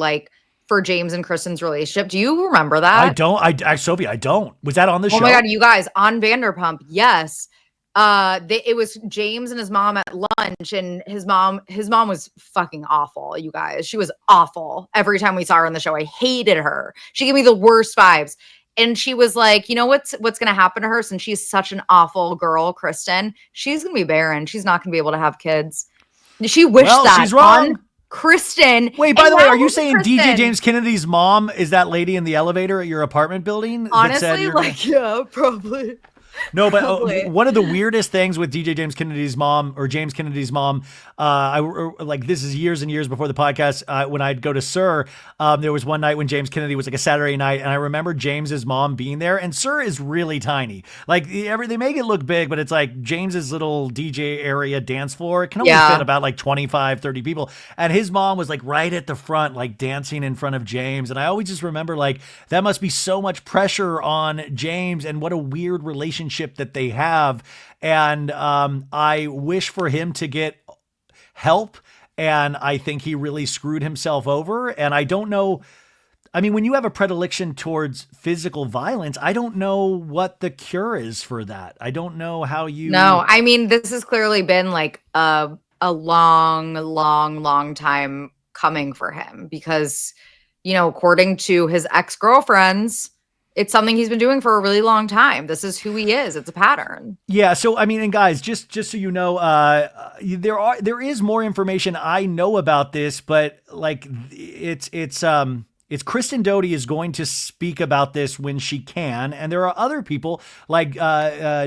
for James and Kristen's relationship? Do you remember that? I don't. Sophie, I don't. Was that on the show? Oh my God, you guys, on Vanderpump, yes. It was James and his mom at lunch, and his mom was fucking awful, you guys. She was awful. Every time we saw her on the show, I hated her. She gave me the worst vibes. And she was like, you know what's going to happen to her, since she's such an awful girl, Kristen? She's going to be barren. She's not going to be able to have kids. She wished that she's wrong. on Kristen. Wait, by the way, are you saying DJ James Kennedy's mom is that lady in the elevator at your apartment building? Honestly, yeah, probably. No, but one of the weirdest things with DJ James Kennedy's mom, or James Kennedy's mom, this is years and years before the podcast, when I'd go to Sir, there was one night when James Kennedy was like a Saturday night, and I remember James's mom being there, and Sir is really tiny. Like they make it look big, but it's like James's little DJ area dance floor. It can only fit about like 25, 30 people. And his mom was like right at the front, like dancing in front of James. And I always just remember like that must be so much pressure on James, and what a weird relationship that they have. And I wish for him to get help, and I think he really screwed himself over. And I don't know, I mean, when you have a predilection towards physical violence, I don't know what the cure is for that. I don't know how you... No, I mean, this has clearly been like a long time coming for him, because, you know, according to his ex-girlfriends, it's something he's been doing for a really long time. This is who he is. It's a pattern. Yeah. So, I mean, and guys, just so you know, there is more information I know about this, but like it's Kristen Doute is going to speak about this when she can. And there are other people like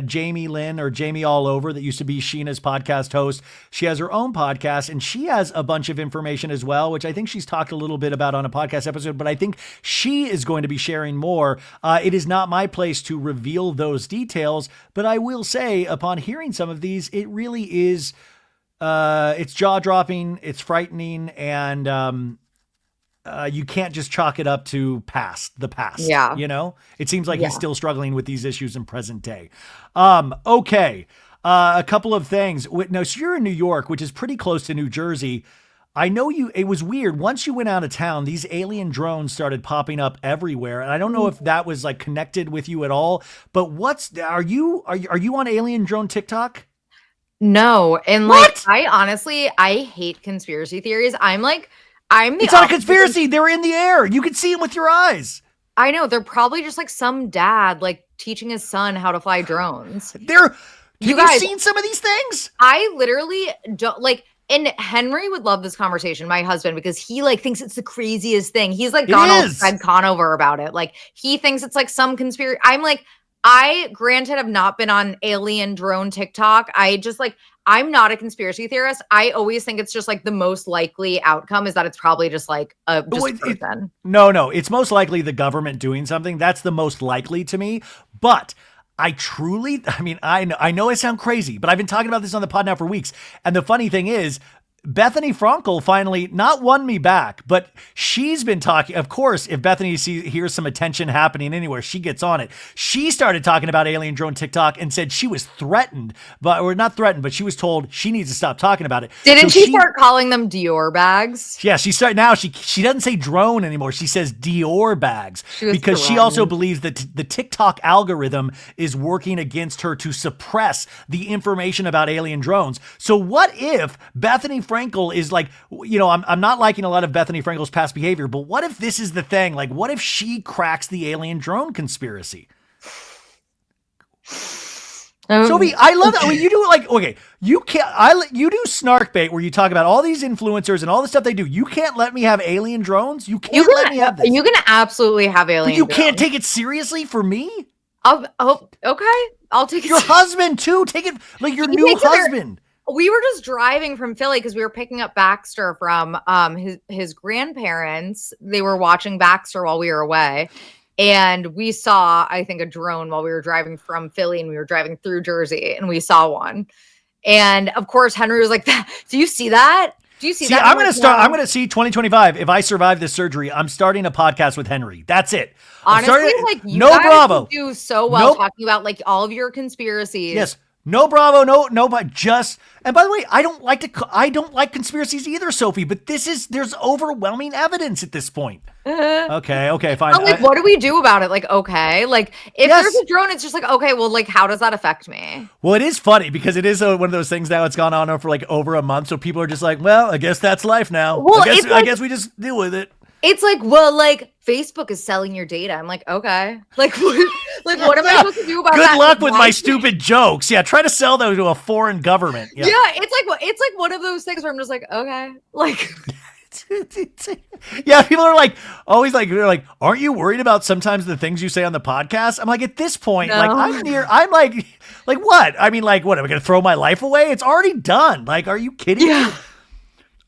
Jamie Lynn, or Jamie All Over, that used to be Scheana's podcast host. She has her own podcast, and she has a bunch of information as well, which I think she's talked a little bit about on a podcast episode, but I think she is going to be sharing more. It is not my place to reveal those details, but I will say, upon hearing some of these, it really is, it's jaw-dropping, it's frightening, and you can't just chalk it up to the past. Yeah. You know, it seems like he's still struggling with these issues in present day. Okay. A couple of things. No, so you're in New York, which is pretty close to New Jersey. I know it was weird. Once you went out of town, these alien drones started popping up everywhere. And I don't know if that was like connected with you at all, but are you on alien drone TikTok? No. And like, I hate conspiracy theories. It's not a conspiracy. They're in the air. You can see them with your eyes. I know. They're probably just like some dad, like teaching his son how to fly drones. Have you seen some of these things? I literally don't like, and Henry would love this conversation, my husband, because he like thinks it's the craziest thing. He's like gone all Fred Conover about it. Like he thinks it's like some conspiracy. I'm like, I granted have not been on alien drone TikTok. I'm not a conspiracy theorist. I always think it's just like the most likely outcome is that it's probably just like a person. No, it's most likely the government doing something. That's the most likely to me. But I know I sound crazy, but I've been talking about this on the pod now for weeks. And the funny thing is, Bethany Frankel finally not won me back, but she's been talking. Of course, if Bethany hears some attention happening anywhere, she gets on it. She started talking about alien drone TikTok and said she was threatened, or not threatened, but she was told she needs to stop talking about it. Didn't she start calling them Dior bags? Yeah, she started now. She doesn't say drone anymore. She says Dior bags, because she also believes that the TikTok algorithm is working against her to suppress the information about alien drones. So what if Bethany Frankel is like, I'm not liking a lot of Bethany Frankel's past behavior, but what if this is the thing? Like, what if she cracks the alien drone conspiracy? Sophie, I love that. You do like, okay, you do snark bait where you talk about all these influencers and all the stuff they do. You can't let me have alien drones. You can't let me have this. You can absolutely have alien drones. But you can't take it seriously for me? Okay. I'll take it. Your husband too. Take it like your new husband. We were just driving from Philly because we were picking up Baxter from his grandparents. They were watching Baxter while we were away. And we saw, I think, a drone while we were driving from Philly, and we were driving through Jersey, and we saw one. And of course, Henry was like, "Do you see that? Do you see that?" I'm going to see 2025. If I survive this surgery, I'm starting a podcast with Henry. That's it. Honestly, like you guys Bravo do so well talking about like all of your conspiracies. Yes. No Bravo, no, but just, and by the way, I don't like conspiracies either, Sophie, but there's overwhelming evidence at this point. Okay, fine. Like, what do we do about it? Like, okay, like if there's a drone, it's just like, okay, well, like, how does that affect me? Well, it is funny because it is one of those things now. It's gone on for like over a month, so people are just like, well, I guess that's life now. Well, I guess we just deal with it. It's like, well, like Facebook is selling your data. I'm like, okay, like, what am I supposed to do about that? Good luck with my stupid jokes. Yeah, try to sell those to a foreign government. Yeah, it's like one of those things where I'm just like, okay, like. Yeah, people are like always like, they're like, aren't you worried about sometimes the things you say on the podcast? I'm like, at this point, no. like I'm like what? I mean, like, what am I gonna throw my life away? It's already done. Like, are you kidding me?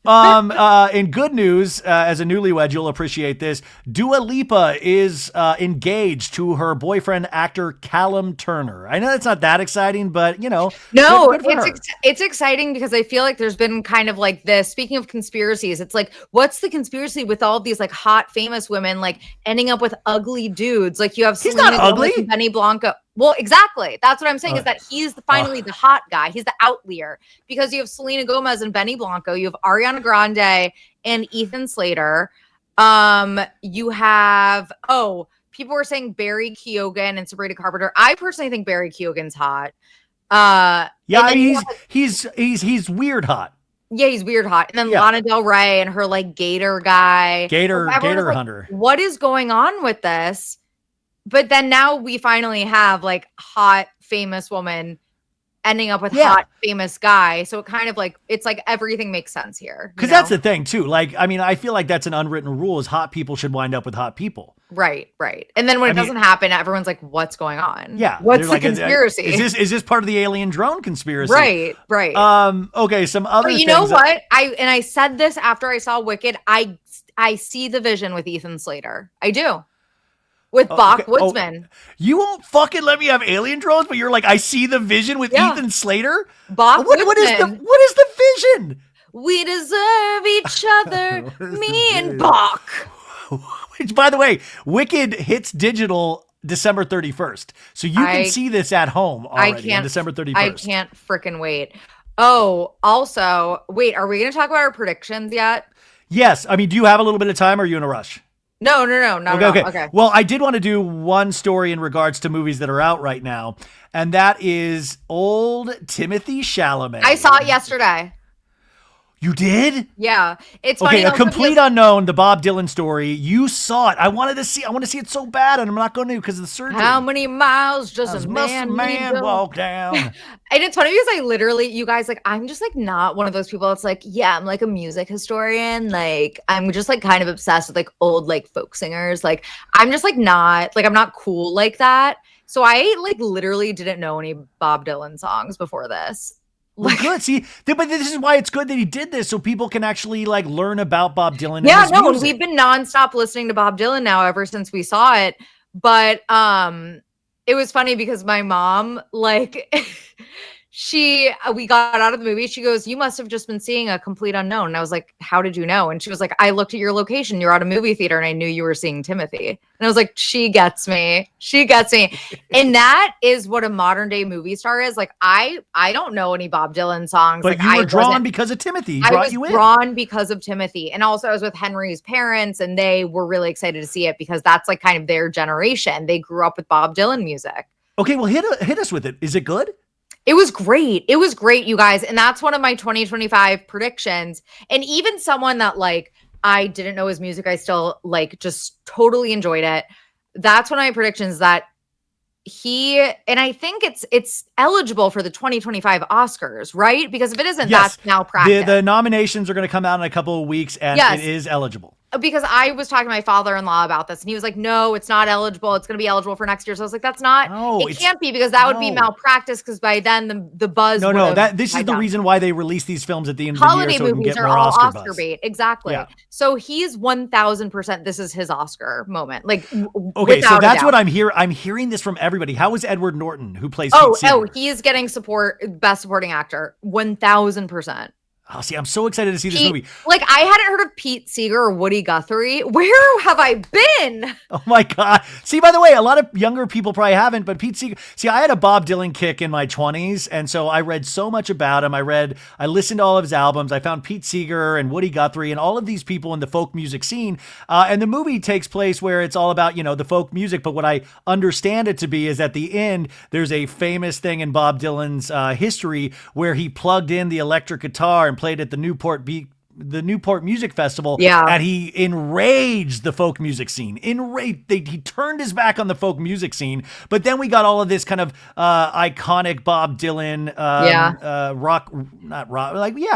In good news, as a newlywed, you'll appreciate this. Dua Lipa is engaged to her boyfriend, actor Callum Turner. I know that's not that exciting, but no, it's exciting because I feel like there's been kind of like this. Speaking of conspiracies, it's like, what's the conspiracy with all of these like hot, famous women like ending up with ugly dudes? Like you have He's not ugly. Benny Blanco. Well, exactly. That's what I'm saying is that he's finally the hot guy. He's the outlier because you have Selena Gomez and Benny Blanco. You have Ariana Grande and Ethan Slater. You have, people were saying Barry Keoghan and Sabrina Carpenter. I personally think Barry Keoghan's hot. He's weird hot. Yeah, he's weird hot. And then Lana Del Rey and her like Gator guy. Gator like, hunter. What is going on with this? But then now we finally have like hot, famous woman ending up with hot, famous guy. So it kind of like, it's like everything makes sense here. Because that's the thing too. Like, I mean, I feel like that's an unwritten rule is hot people should wind up with hot people. Right. And then when it doesn't happen, everyone's like, what's going on? Yeah. What's the conspiracy? Is this part of the alien drone conspiracy? Right. Okay, some other things. You know what? I said this after I saw Wicked. I see the vision with Ethan Slater. I do. With Bach Woodsman. You won't fucking let me have alien drones, but you're like, I see the vision with Ethan Slater? Bach Woodsman. What is the vision? We deserve each other, me and Bach. Which, by the way, Wicked hits digital December 31st. So you can see this at home already on December 31st. I can't freaking wait. Oh, also, wait, are we going to talk about our predictions yet? Yes. I mean, do you have a little bit of time or are you in a rush? No. Okay. Well, I did want to do one story in regards to movies that are out right now, and that is old Timothée Chalamet. I saw it yesterday. You did? Yeah. It's funny. Okay, A Complete Unknown, the Bob Dylan story. You saw it. I want to see it so bad, and I'm not going to because of the surgery. How many miles does a man walk down? And it's funny because I literally, you guys, like, I'm just like not one of those people that's like, yeah, I'm like a music historian. Like, I'm just like kind of obsessed with like old like folk singers. Like, I'm just like not, like, I'm not cool like that. So I like literally didn't know any Bob Dylan songs before this. Well, good. See, but this is why it's good that he did this, so people can actually like learn about Bob Dylan. Yeah, no, we've been nonstop listening to Bob Dylan now ever since we saw it. But it was funny because my mom, like, we got out of the movie. She goes, "You must have just been seeing A Complete Unknown." And I was like, "How did you know?" And she was like, "I looked at your location. You're at a movie theater, and I knew you were seeing Timothy." And I was like, "She gets me. And that is what a modern day movie star is. Like, I don't know any Bob Dylan songs. But like, you were drawn because of Timothy. I was drawn because of Timothy. And also I was with Henry's parents, and they were really excited to see it because that's like kind of their generation. They grew up with Bob Dylan music. Okay, well, hit us with it. Is it good? It was great. It was great, you guys. And that's one of my 2025 predictions. And even someone that like I didn't know his music, I still like just totally enjoyed it. That's one of my predictions that and I think it's eligible for the 2025 Oscars, right? Because if it isn't, yes. that's malpractice. The nominations are going to come out in a couple of weeks, and it is eligible. Because I was talking to my father-in-law about this, and he was like, no, it's not eligible. It's going to be eligible for next year. So I was like, that's not, it can't be, because that would be malpractice, because by then the buzz this is the reason why they release these films at the end of holiday the year, so movies we can get are more all Oscar bait. Exactly. Yeah. So he's 1000%, this is his Oscar moment. Like, okay, so that's what I'm hearing. I'm hearing this from everybody. How is Edward Norton, who plays Pete Seeger? He is getting best supporting actor, 1000%. Oh, see, I'm so excited to see this movie. Like, I hadn't heard of Pete Seeger or Woody Guthrie. Where have I been? Oh my God. See, by the way, a lot of younger people probably haven't, but Pete Seeger, see, I had a Bob Dylan kick in my 20s. And so I read so much about him. I listened to all of his albums. I found Pete Seeger and Woody Guthrie and all of these people in the folk music scene. And the movie takes place where it's all about, the folk music. But what I understand it to be is at the end, there's a famous thing in Bob Dylan's history where he plugged in the electric guitar and played at the Newport Music Festival. Yeah. And he enraged the folk music scene. He turned his back on the folk music scene. But then we got all of this kind of iconic Bob Dylan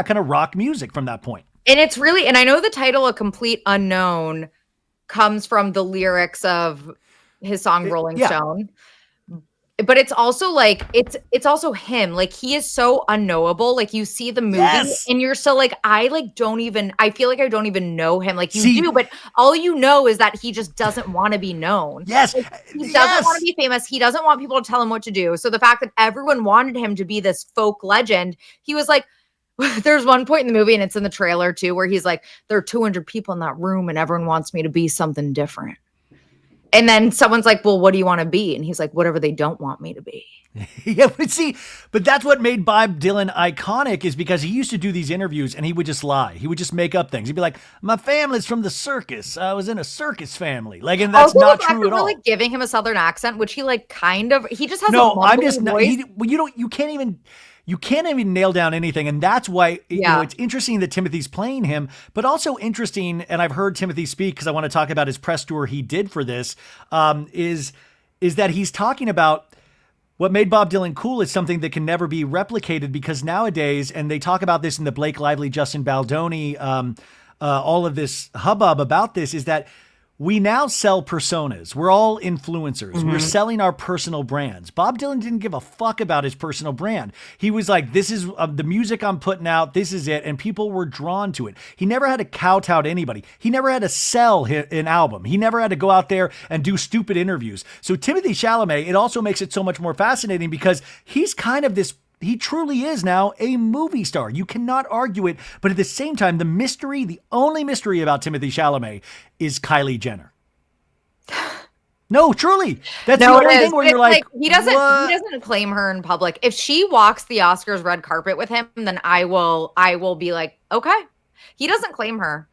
kind of rock music from that point. And it's really, and I know the title A Complete Unknown comes from the lyrics of his song Rolling Stone. But it's also like, it's also him. Like, he is so unknowable. Like, you see the movie and you're still like, I feel like I don't even know him. Like, you do, but all you know is that he just doesn't want to be known. Yes. Like, he doesn't want to be famous. He doesn't want people to tell him what to do. So the fact that everyone wanted him to be this folk legend, he was like, there's one point in the movie, and it's in the trailer too, where he's like, there are 200 people in that room and everyone wants me to be something different. And then someone's like, well, what do you want to be? And he's like, whatever they don't want me to be. Yeah, but that's what made Bob Dylan iconic, is because he used to do these interviews and he would just lie. He would just make up things. He'd be like, my family's from the circus. I was in a circus family. Like, and that's not true at all. Really giving him a Southern accent, which he he just has you can't even nail down anything. And that's why, it's interesting that Timothy's playing him, but also interesting, and I've heard Timothy speak because I want to talk about his press tour he did for this, is that he's talking about what made Bob Dylan cool is something that can never be replicated, because nowadays, and they talk about this in the Blake Lively, Justin Baldoni, all of this hubbub about this, is that we now sell personas. We're all influencers. Mm-hmm. We're selling our personal brands. Bob Dylan didn't give a fuck about his personal brand. He was like, this is the music I'm putting out. This is it. And people were drawn to it. He never had to kowtow to anybody. He never had to sell an album. He never had to go out there and do stupid interviews. So Timothée Chalamet, it also makes it so much more fascinating, because he's kind of he truly is now a movie star. You cannot argue it. But at the same time, the only mystery about Timothée Chalamet is Kylie Jenner. No, truly. That's the only thing where you're like, he doesn't claim her in public. If she walks the Oscars red carpet with him, then I will be like, okay. He doesn't claim her.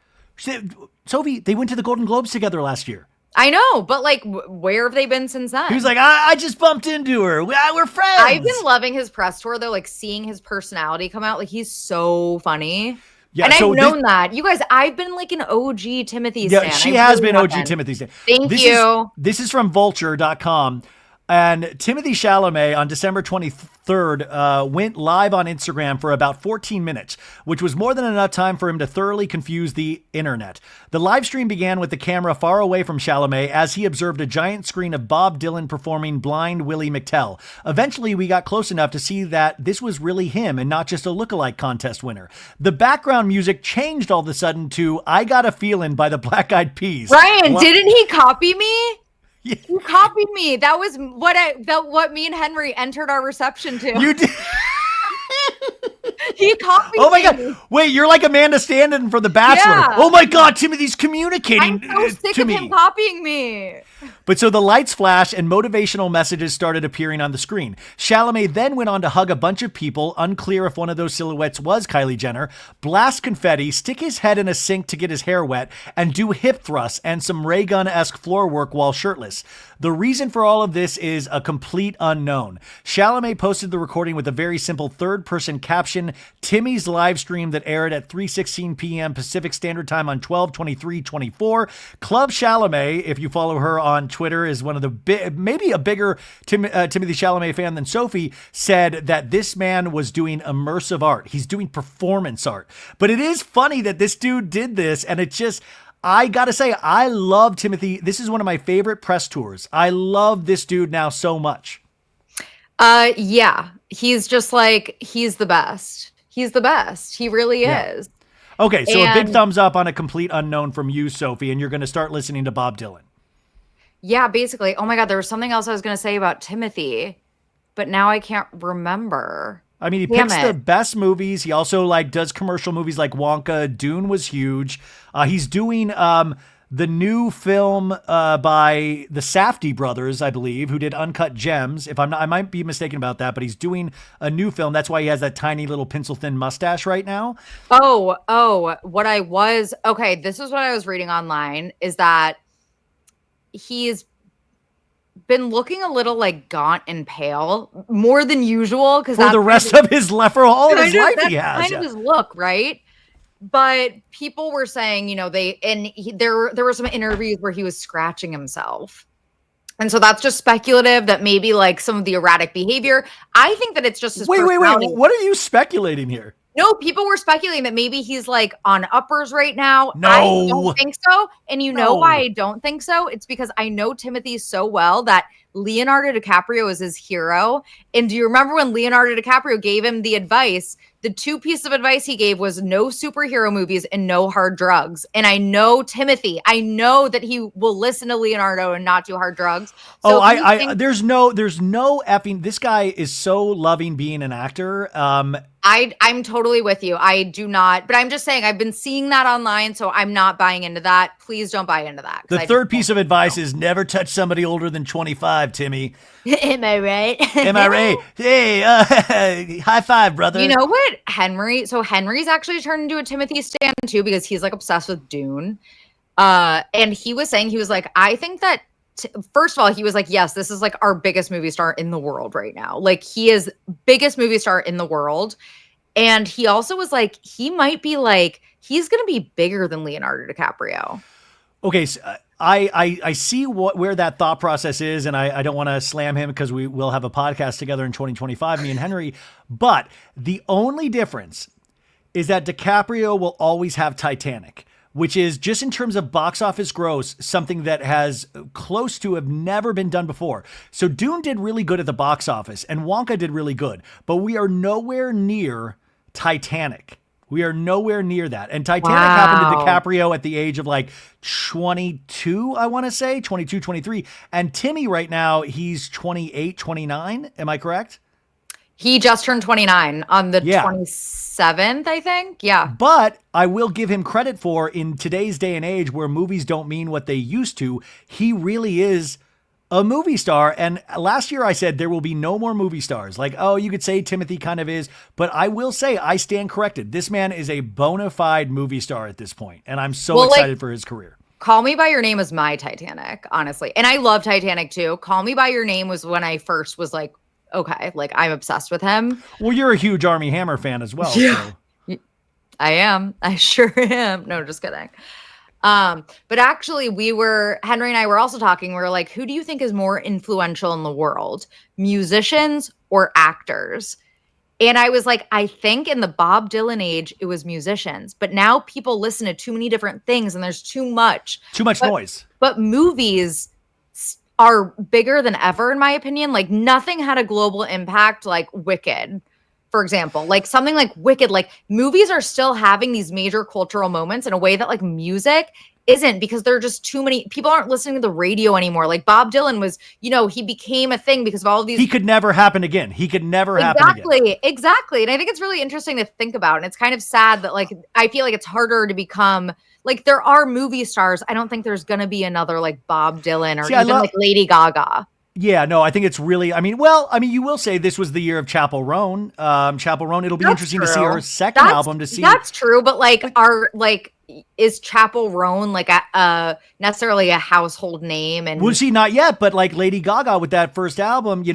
Sophie, they went to the Golden Globes together last year. I know, but like, where have they been since then? He was like, I just bumped into her. We're friends. I've been loving his press tour, though, like seeing his personality come out. Like, he's so funny. Yeah, and I've known that. You guys, I've been like an OG Timothée stan. Yeah, she has been OG Timothée stan. Thank you. This is from vulture.com. And Timothée Chalamet on December 23rd went live on Instagram for about 14 minutes, which was more than enough time for him to thoroughly confuse the internet. The live stream began with the camera far away from Chalamet as he observed a giant screen of Bob Dylan performing Blind Willie McTell. Eventually, we got close enough to see that this was really him and not just a lookalike contest winner. The background music changed all of a sudden to I Got a Feelin' by the Black Eyed Peas. Ryan, didn't he copy me? Yeah. You copied me. That was what me and Henry entered our reception to. You did. He copied me. Oh my God. Wait, you're like Amanda Stanton for The Bachelor. Yeah. Oh my God, Timothy's communicating I'm so sick of him copying me. But so the lights flash and motivational messages started appearing on the screen. Chalamet then went on to hug a bunch of people, unclear if one of those silhouettes was Kylie Jenner, blast confetti, stick his head in a sink to get his hair wet, and do hip thrusts and some Ray Gun-esque floor work while shirtless. The reason for all of this is a complete unknown. Chalamet posted the recording with a very simple third-person caption, Timmy's live stream that aired at 3:16 p.m. Pacific Standard Time on 12/23/24. Club Chalamet, if you follow her on Twitter, is one of the maybe a bigger Timothée Chalamet fan than Sophie, said that this man was doing immersive art. He's doing performance art. But it is funny that this dude did this, and it just... I gotta say, I love Timothée. This is one of my favorite press tours. I love this dude now so much. Yeah. He's just like, he's the best. He's the best. He really is. Okay, so a big thumbs up on a complete unknown from you, Sophie, and you're going to start listening to Bob Dylan. Yeah, basically. Oh my God, there was something else I was going to say about Timothée, but now I can't remember. I mean, he picks the best movies. He also does commercial movies like Wonka. Dune was huge. He's doing the new film by the Safdie brothers, I believe, who did Uncut Gems. If I'm not, I might be mistaken about that, but he's doing a new film. That's why he has that tiny little pencil thin mustache right now. Okay, this is what I was reading online, is that he's been looking a little like gaunt and pale, more than usual, because for the rest of his life, for all of his life, he has kind of his look, right? But people were saying, there were some interviews where he was scratching himself, and so that's just speculative that maybe like some of the erratic behavior. I think that it's just his wait. What are you speculating here? No, people were speculating that maybe he's like on uppers right now. No. I don't think so. And you know why I don't think so? It's because I know Timothée so well that Leonardo DiCaprio is his hero. And do you remember when Leonardo DiCaprio gave him the advice? The two pieces of advice he gave was no superhero movies and no hard drugs. And I know Timothée. I know that he will listen to Leonardo and not do hard drugs. So there's no effing. This guy is so loving being an actor. I'm totally with you. I do not, but I'm just saying I've been seeing that online, so I'm not buying into that. Please don't buy into that. The third piece of advice is never touch somebody older than 25, Timmy. Am I right? Am I right? Hey, high five, brother. You know what, Henry? So Henry's actually turned into a Timothée stan too, because he's like obsessed with Dune. And he was saying, he was like, I think that first of all, he was like, yes, this is like our biggest movie star in the world right now. Like, he is biggest movie star in the world. And he also was like, he might be like, he's going to be bigger than Leonardo DiCaprio. Okay, so I see where that thought process is, and I don't want to slam him because we will have a podcast together in 2025, me and Henry. But the only difference is that DiCaprio will always have Titanic, which is, just in terms of box office gross, something that has close to have never been done before. So Dune did really good at the box office, and Wonka did really good, but we are nowhere near Titanic. We are nowhere near that. And Titanic happened to DiCaprio at the age of like 22, I want to say, 22, 23. And Timmy right now, he's 28, 29. Am I correct? He just turned 29 on the 27th, I think. Yeah. But I will give him credit for, in today's day and age where movies don't mean what they used to, he really is a movie star. And last year I said there will be no more movie stars. Like, oh, you could say Timothée kind of is, but I will say I stand corrected. This man is a bona fide movie star at this point, and I'm so excited for his career. Call Me By Your Name is my Titanic, honestly. And I love Titanic too. Call Me By Your Name was when I first was like, okay, like, I'm obsessed with him. Well, you're a huge Armie Hammer fan as well. Yeah. So. I am. I sure am. No, just kidding. But actually Henry and I were also talking. We were like, who do you think is more influential in the world? Musicians or actors? And I was like, I think in the Bob Dylan age, it was musicians. But now people listen to too many different things and there's too much noise. But movies are bigger than ever, in my opinion. Like, nothing had a global impact like Wicked, for example. Like, something like Wicked, like, movies are still having these major cultural moments in a way that like music isn't, because there are just too many people aren't listening to the radio anymore. Like, Bob Dylan was, he became a thing because of all of these. He could never happen again. Happen again. Exactly. And I think it's really interesting to think about. And it's kind of sad that, like, I feel like it's harder to become like there are movie stars. I don't think there's going to be another like Bob Dylan or even like Lady Gaga. Yeah, no, I think it's really, you will say this was the year of Chappell Roan. Chappell Roan, it'll be interesting to see her second album to see. That's true, but is Chappell Roan like necessarily a household name? And well, she not yet, but like Lady Gaga with that first album, it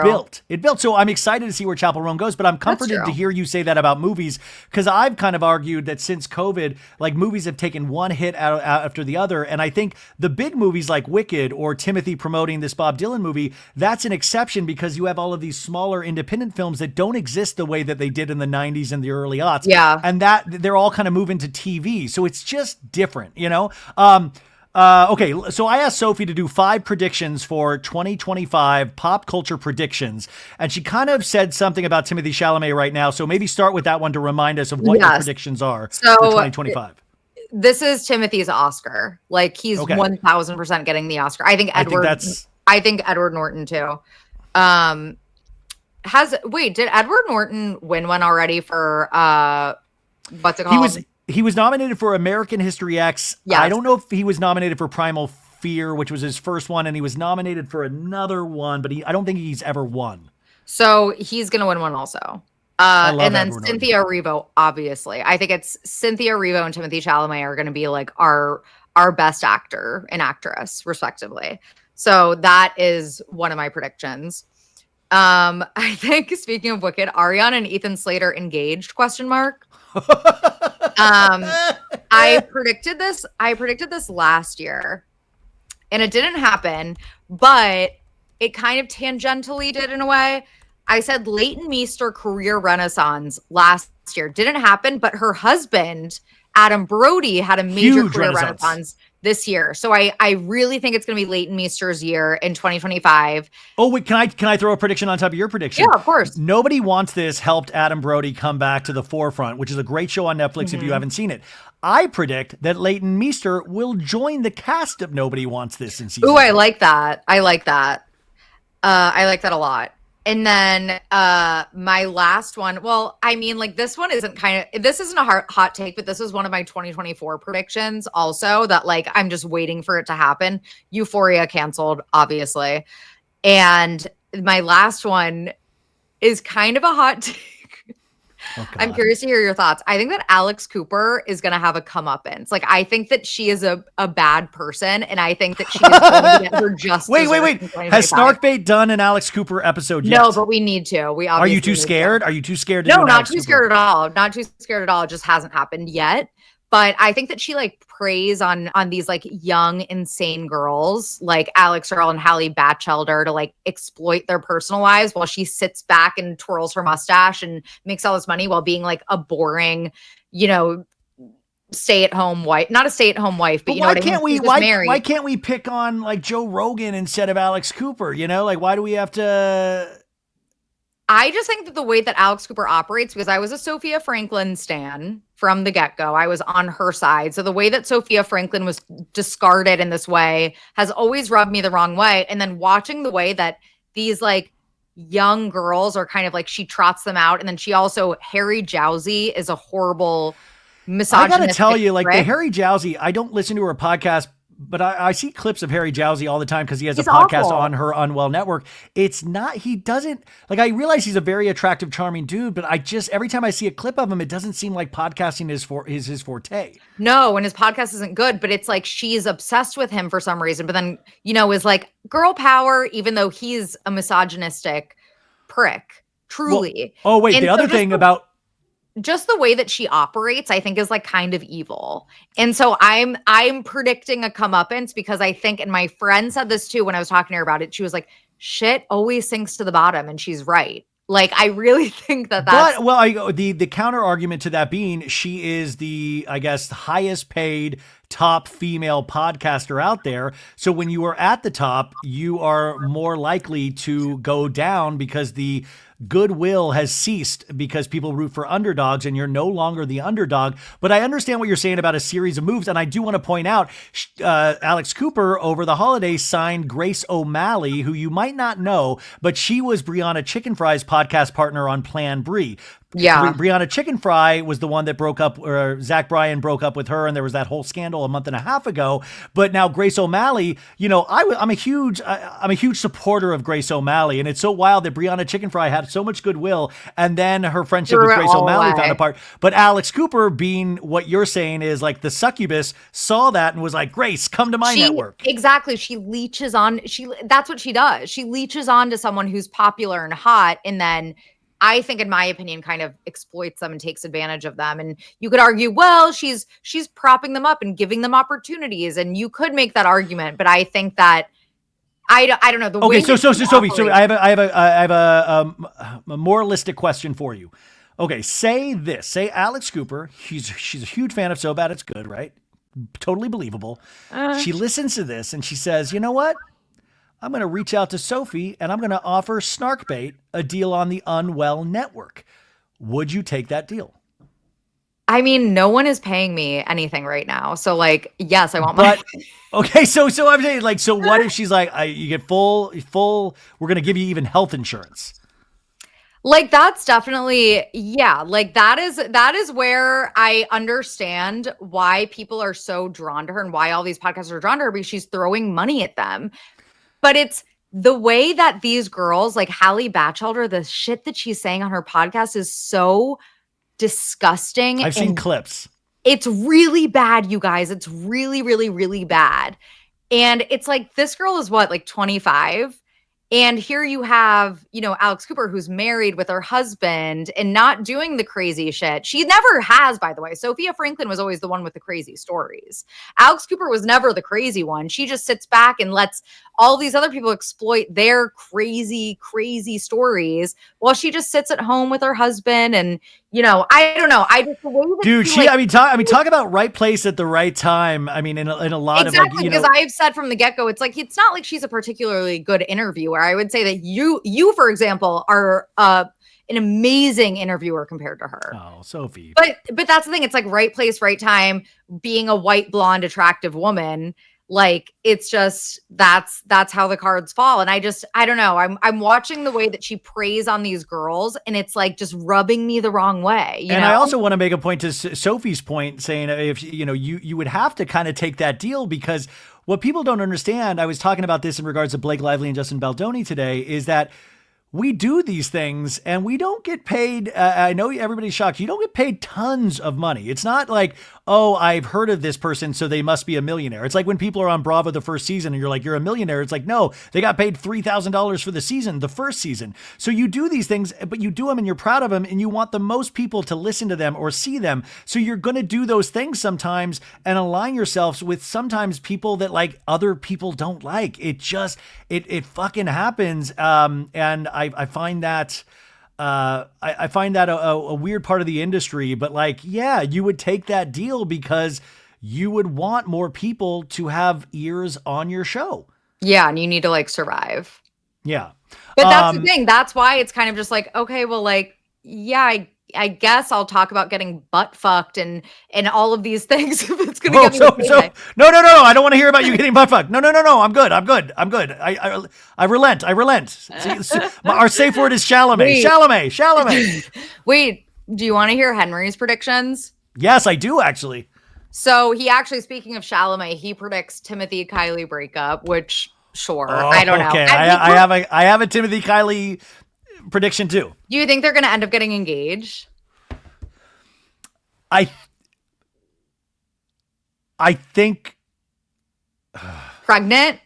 built. It built. So I'm excited to see where Chappell Roan goes, but I'm comforted to hear you say that about movies, because I've kind of argued that since COVID, like movies have taken one hit out after the other. And I think the big movies like Wicked or Timothy promoting this Bob Dylan movie, that's an exception because you have all of these smaller independent films that don't exist the way that they did in the 90s and the early aughts. Yeah. And that they're all kind of moving to TV. So it's just different, Okay, so I asked Sophie to do 5 predictions for 2025 pop culture predictions, and she kind of said something about Timothée Chalamet right now. So maybe start with that one to remind us of what your predictions are for 2025. This is Timothy's Oscar. Like he's 1000% getting the Oscar. I think Edward Norton too. Did Edward Norton win one already for what's it called? He was nominated for American History X. Yes. I don't know if he was nominated for Primal Fear, which was his first one, and he was nominated for another one, but I don't think he's ever won. So he's going to win one also. And then Edward Cynthia Norton. Erivo, obviously. I think it's Cynthia Erivo and Timothée Chalamet are going to be like our best actor and actress, respectively. So that is one of my predictions. I think, speaking of Wicked, Ariana and Ethan Slater engaged, ? I predicted this last year and it didn't happen, but it kind of tangentially did in a way. I said Leighton Meester career renaissance last year. Didn't happen, but her husband, Adam Brody, had a major career renaissance this year. So I really think it's going to be Leighton Meester's year in 2025. Oh, wait, can I throw a prediction on top of your prediction? Yeah, of course. Nobody Wants This helped Adam Brody come back to the forefront, which is a great show on Netflix if you haven't seen it. I predict that Leighton Meester will join the cast of Nobody Wants This in season 2. I like that. I like that a lot. And then my last one, well, I mean, like this isn't a hot take, but this was one of my 2024 predictions also that like I'm just waiting for it to happen. Euphoria canceled, obviously. And my last one is kind of a hot take. Oh, I'm curious to hear your thoughts. I think that Alex Cooper is going to have a comeuppance. Like, I think that she is a bad person, and I think that she is going to get her justice. Wait. Has Snarkbait done an Alex Cooper episode yet? No, but we need to. Are you too scared? Are you too scared to No, not too scared at all. Not too scared at all. It just hasn't happened yet. But I think that she like preys on these like young, insane girls like Alex Earl and Hallie Batchelder to like exploit their personal lives while she sits back and twirls her mustache and makes all this money while being like a boring, stay-at-home wife. Not a stay-at-home wife, but you know what I mean? Why can't we pick on like Joe Rogan instead of Alex Cooper? Like why do we have to? I just think that the way that Alex Cooper operates, because I was a Sophia Franklin stan from the get-go, I was on her side. So the way that Sophia Franklin was discarded in this way has always rubbed me the wrong way. And then watching the way that these like young girls are kind of like, she trots them out. And then she also, Harry Jowsey is a horrible misogynistic I gotta tell you, like prick. the Harry Jowsey, I don't listen to her podcast, but I see clips of Harry Jowsey all the time because he has a podcast on her Unwell Network. It's not, he doesn't, like I realize he's a very attractive, charming dude, but every time I see a clip of him, it doesn't seem like podcasting is his forte. No, and his podcast isn't good, but it's like she's obsessed with him for some reason, but then, is like girl power, even though he's a misogynistic prick, truly. Well, the other thing about just the way that she operates, I think is like kind of evil. And so I'm predicting a comeuppance because I think, and my friend said this too when I was talking to her about it, she was like, shit always sinks to the bottom. And she's right. Like, I really think that's... But, the counter argument to that being, she is the, I guess, highest paid top female podcaster out there. So when you are at the top, you are more likely to go down because the goodwill has ceased because people root for underdogs and you're no longer the underdog. But I understand what you're saying about a series of moves. And I do want to point out, Alex Cooper over the holidays signed Grace O'Malley, who you might not know, but she was Brianna Chicken Fry's podcast partner on Plan Brie. Yeah. Brianna Chicken Fry was the one that broke up, or Zach Bryan broke up with her, and there was that whole scandal a month and a half ago. But now Grace O'Malley, you know, I'm a huge supporter of Grace O'Malley, and it's so wild that Brianna Chicken Fry had so much goodwill, and then her friendship with Grace O'Malley found apart. But Alex Cooper, being what you're saying is like the succubus, saw that and was like, Grace, come to my network. Exactly. She leeches on. That's what she does. She leeches on to someone who's popular and hot, and then, I think, in my opinion, kind of exploits them and takes advantage of them. And you could argue, well, she's propping them up and giving them opportunities. And you could make that argument, but I think that I don't know the way. Okay, so Sophie, so I have a moralistic question for you. Okay, say Alex Cooper, she's a huge fan of So Bad It's Good, right? Totally believable. She listens to this and she says, you know what? I'm going to reach out to Sophie and I'm going to offer Snarkbait a deal on the Unwell Network. Would you take that deal? I mean, no one is paying me anything right now. So like, yes, I want my. Okay. So I'm saying like, so what if she's like, you get full, we're going to give you even health insurance. Like that's definitely, yeah, like that is where I understand why people are so drawn to her and why all these podcasts are drawn to her, because she's throwing money at them. But it's the way that these girls, like Hallie Batchelder, the shit that she's saying on her podcast is so disgusting. I've seen clips. It's really bad, you guys. It's really, really, really bad. And it's like, this girl is what, like 25? And here you have, you know, Alex Cooper, who's married with her husband and not doing the crazy shit. She never has, by the way. Sophia Franklin was always the one with the crazy stories. Alex Cooper was never the crazy one. She just sits back and lets all these other people exploit their crazy, crazy stories while she just sits at home with her husband. And, you know, I don't know. I just, the way that dude, talk about right place at the right time. I mean, in a lot of like, because I've said from the get-go, it's like, it's not like she's a particularly good interviewer. I would say that you, for example, are an amazing interviewer compared to her. Oh, Sophie. But that's the thing. It's like right place, right time, being a white, blonde, attractive woman. Like, it's just, that's how the cards fall. And I don't know. I'm watching the way that she preys on these girls, and it's like just rubbing me the wrong way. You know? I also want to make a point to Sophie's point, saying if you know, you would have to kind of take that deal, because what people don't understand, I was talking about this in regards to Blake Lively and Justin Baldoni today, is that we do these things and we don't get paid. I know everybody's shocked. You don't get paid tons of money. It's not like, oh, I've heard of this person, so they must be a millionaire. It's like when people are on Bravo the first season and you're like, you're a millionaire. It's like, no, they got paid $3,000 for the season, the first season. So you do these things, but you do them and you're proud of them and you want the most people to listen to them or see them. So you're going to do those things sometimes and align yourselves with sometimes people that like other people don't like. It just, it fucking happens. And I find that I find that a weird part of the industry, but like, yeah, you would take that deal because you would want more people to have ears on your show. Yeah. And you need to like survive. Yeah. But that's the thing. That's why it's kind of just like, okay, well, like, yeah, I guess I'll talk about getting butt fucked and all of these things. If it's going to get me no. I don't want to hear about you getting butt fucked. No. I'm good. I relent. See, our safe word is Chalamet. Chalamet. Wait, do you want to hear Henry's predictions? Yes, I do actually. So he actually, speaking of Chalamet, he predicts Timothée Kylie breakup, which sure, I don't know. Okay, I have a Timothée Kylie prediction too. Do you think they're going to end up getting engaged? I think pregnant.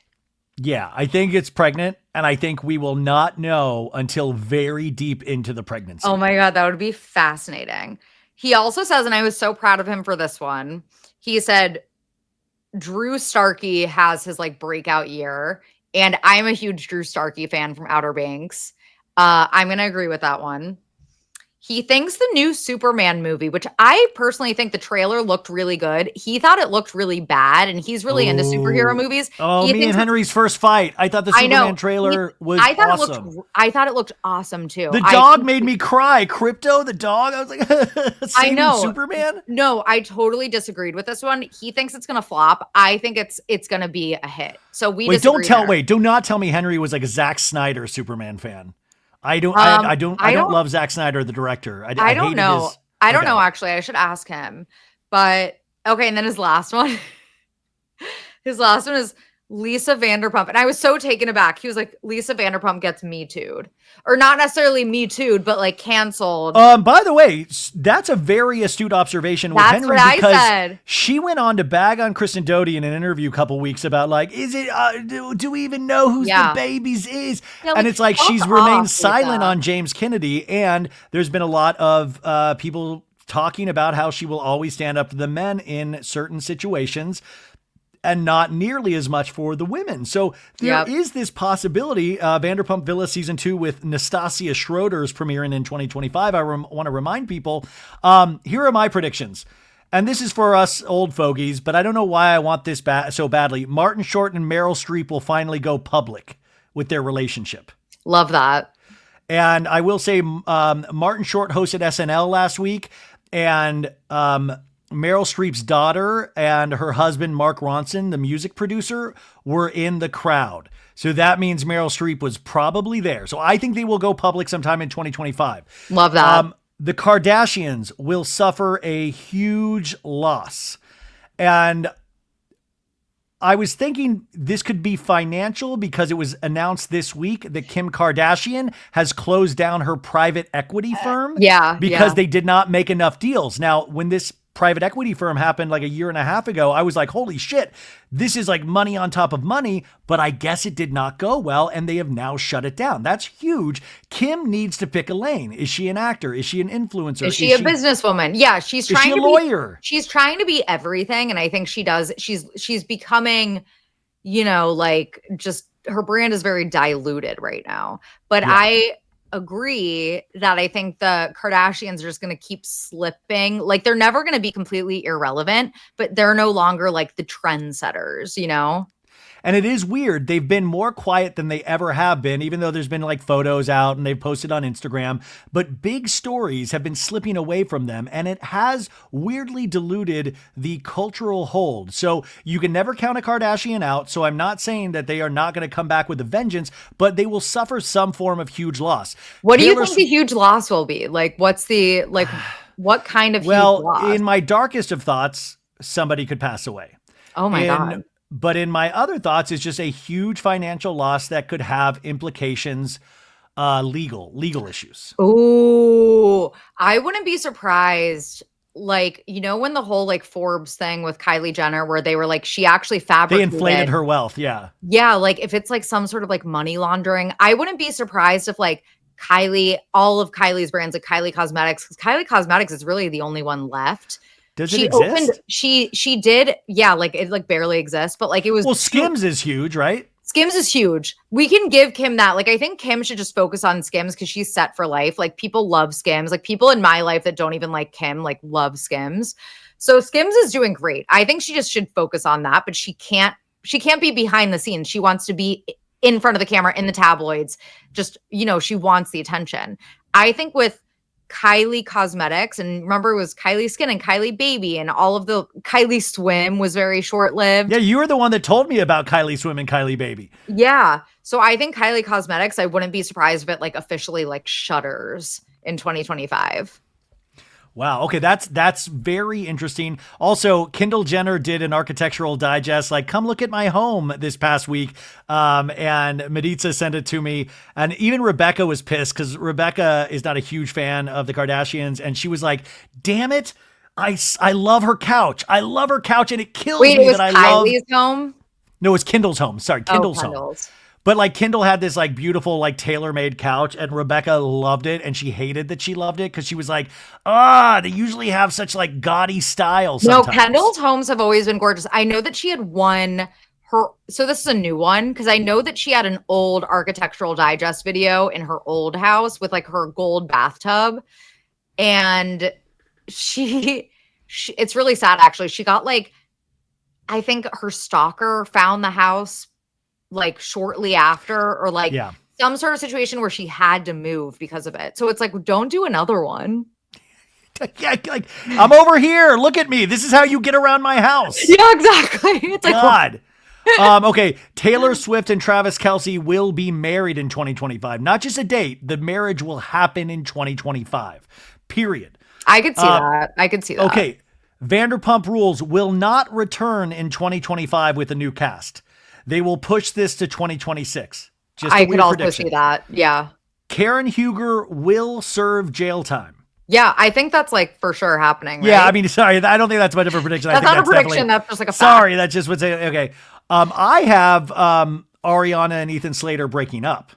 Yeah, I think it's pregnant, and I think we will not know until very deep into the pregnancy. Oh my God, that would be fascinating. He also says, and I was so proud of him for this one, he said Drew Starkey has his like breakout year, and I'm a huge Drew Starkey fan from Outer Banks. I'm going to agree with that one. He thinks the new Superman movie, which I personally think the trailer looked really good. He thought it looked really bad, and he's really into superhero movies. Oh, me and Henry's first fight. I thought the Superman trailer was awesome. I thought it looked awesome too. The dog made me cry. Crypto, the dog. I was like, I know. Superman? No, I totally disagreed with this one. He thinks it's going to flop. I think it's going to be a hit. So we do not tell me Henry was like a Zack Snyder Superman fan. I don't love Zack Snyder, the director. I don't know. I don't know, actually. I should ask him. But okay, and then his last one. His last one is Lisa Vanderpump. And I was so taken aback. He was like, Lisa Vanderpump gets Me Too'd. Or not necessarily Me Too'd, but like canceled. By the way, that's a very astute observation with Henry, because she went on to bag on Kristen Doute in an interview a couple weeks about like, is it, do we even know who the babies is? Yeah, and it's like, she's remained silent on James Kennedy. And there's been a lot of people talking about how she will always stand up to the men in certain situations, and not nearly as much for the women. So there is this possibility. Vanderpump Villa season 2 with Nastasia Schroeder is premiering in 2025. I want to remind people, here are my predictions. And this is for us old fogies, but I don't know why I want this so badly. Martin Short and Meryl Streep will finally go public with their relationship. Love that. And I will say Martin Short hosted SNL last week, and Meryl Streep's daughter and her husband, Mark Ronson, the music producer, were in the crowd. So that means Meryl Streep was probably there. So I think they will go public sometime in 2025. Love that. The Kardashians will suffer a huge loss. And I was thinking this could be financial, because it was announced this week that Kim Kardashian has closed down her private equity firm. Because they did not make enough deals. Now, when this private equity firm happened like a year and a half ago, I was like, holy shit, this is like money on top of money, but I guess it did not go well, and they have now shut it down. That's huge. Kim needs to pick a lane. Is she an actor? Is she an influencer? Is she a businesswoman? Yeah, she's trying to be a lawyer. She's trying to be everything, and I think she does. She's becoming, like, just her brand is very diluted right now. But I agree that I think the Kardashians are just going to keep slipping. Like, they're never going to be completely irrelevant, but they're no longer like the trendsetters, And it is weird. They've been more quiet than they ever have been, even though there's been like photos out and they've posted on Instagram. But big stories have been slipping away from them, and it has weirdly diluted the cultural hold. So you can never count a Kardashian out. So I'm not saying that they are not going to come back with a vengeance, but they will suffer some form of huge loss. What do you think the huge loss will be? Like, what's the, like, what kind of huge loss? Well, in my darkest of thoughts, somebody could pass away. Oh my God. But in my other thoughts, it's just a huge financial loss that could have implications, legal issues. Ooh, I wouldn't be surprised. Like, when the whole like Forbes thing with Kylie Jenner, where they were like, she actually fabricated. They inflated her wealth. Yeah. Yeah. Like, if it's like some sort of like money laundering, I wouldn't be surprised if like all of Kylie's brands, like Kylie Cosmetics, because Kylie Cosmetics is really the only one left. Does it exist? She did. Yeah. Like, it like barely exists, but like it was. Well, Skims is huge, right? Skims is huge. We can give Kim that. Like, I think Kim should just focus on Skims because she's set for life. Like, people love Skims. Like, people in my life that don't even like Kim, like, love Skims. So Skims is doing great. I think she just should focus on that, but she can't be behind the scenes. She wants to be in front of the camera, in the tabloids. Just, she wants the attention. I think with Kylie Cosmetics, and remember, it was Kylie Skin and Kylie Baby, and all of the Kylie Swim was very short-lived. Yeah, you were the one that told me about Kylie Swim and Kylie Baby. Yeah. So I think Kylie Cosmetics, I wouldn't be surprised if it like officially like shutters in 2025. Wow. Okay. That's very interesting. Also, Kendall Jenner did an architectural digest, like, come look at my home this past week. And Maritza sent it to me. And even Rebecca was pissed because Rebecca is not a huge fan of the Kardashians. And she was like, damn it. I love her couch. I love her couch. And it kills me that I love. Kylie's home? No, it's Kendall's home. Sorry. Kendall's home. But like Kendall had this like beautiful, like tailor-made couch, and Rebecca loved it. And she hated that she loved it because she was like, they usually have such like gaudy style sometimes. No, Kendall's homes have always been gorgeous. I know that she had so this is a new one, because I know that she had an old Architectural Digest video in her old house with like her gold bathtub. And she it's really sad, actually. She got like, I think her stalker found the house like shortly after, or like some sort of situation where she had to move because of it. So it's like, don't do another one. Yeah, like, I'm over here. Look at me. This is how you get around my house. Yeah, exactly. It's like, God. Okay, Taylor Swift and Travis Kelce will be married in 2025. Not just a date. The marriage will happen in 2025. Period. I could see that. I could see that. Okay, Vanderpump Rules will not return in 2025 with a new cast. They will push this to 2026. Just I could also see that. Yeah. Karen Huger will serve jail time. Yeah, I think that's like for sure happening. Right? Yeah, I mean, sorry, I don't think that's much of a prediction. That's not a prediction. That's just like a fact. Sorry, that's just what's okay. I have Ariana and Ethan Slater breaking up.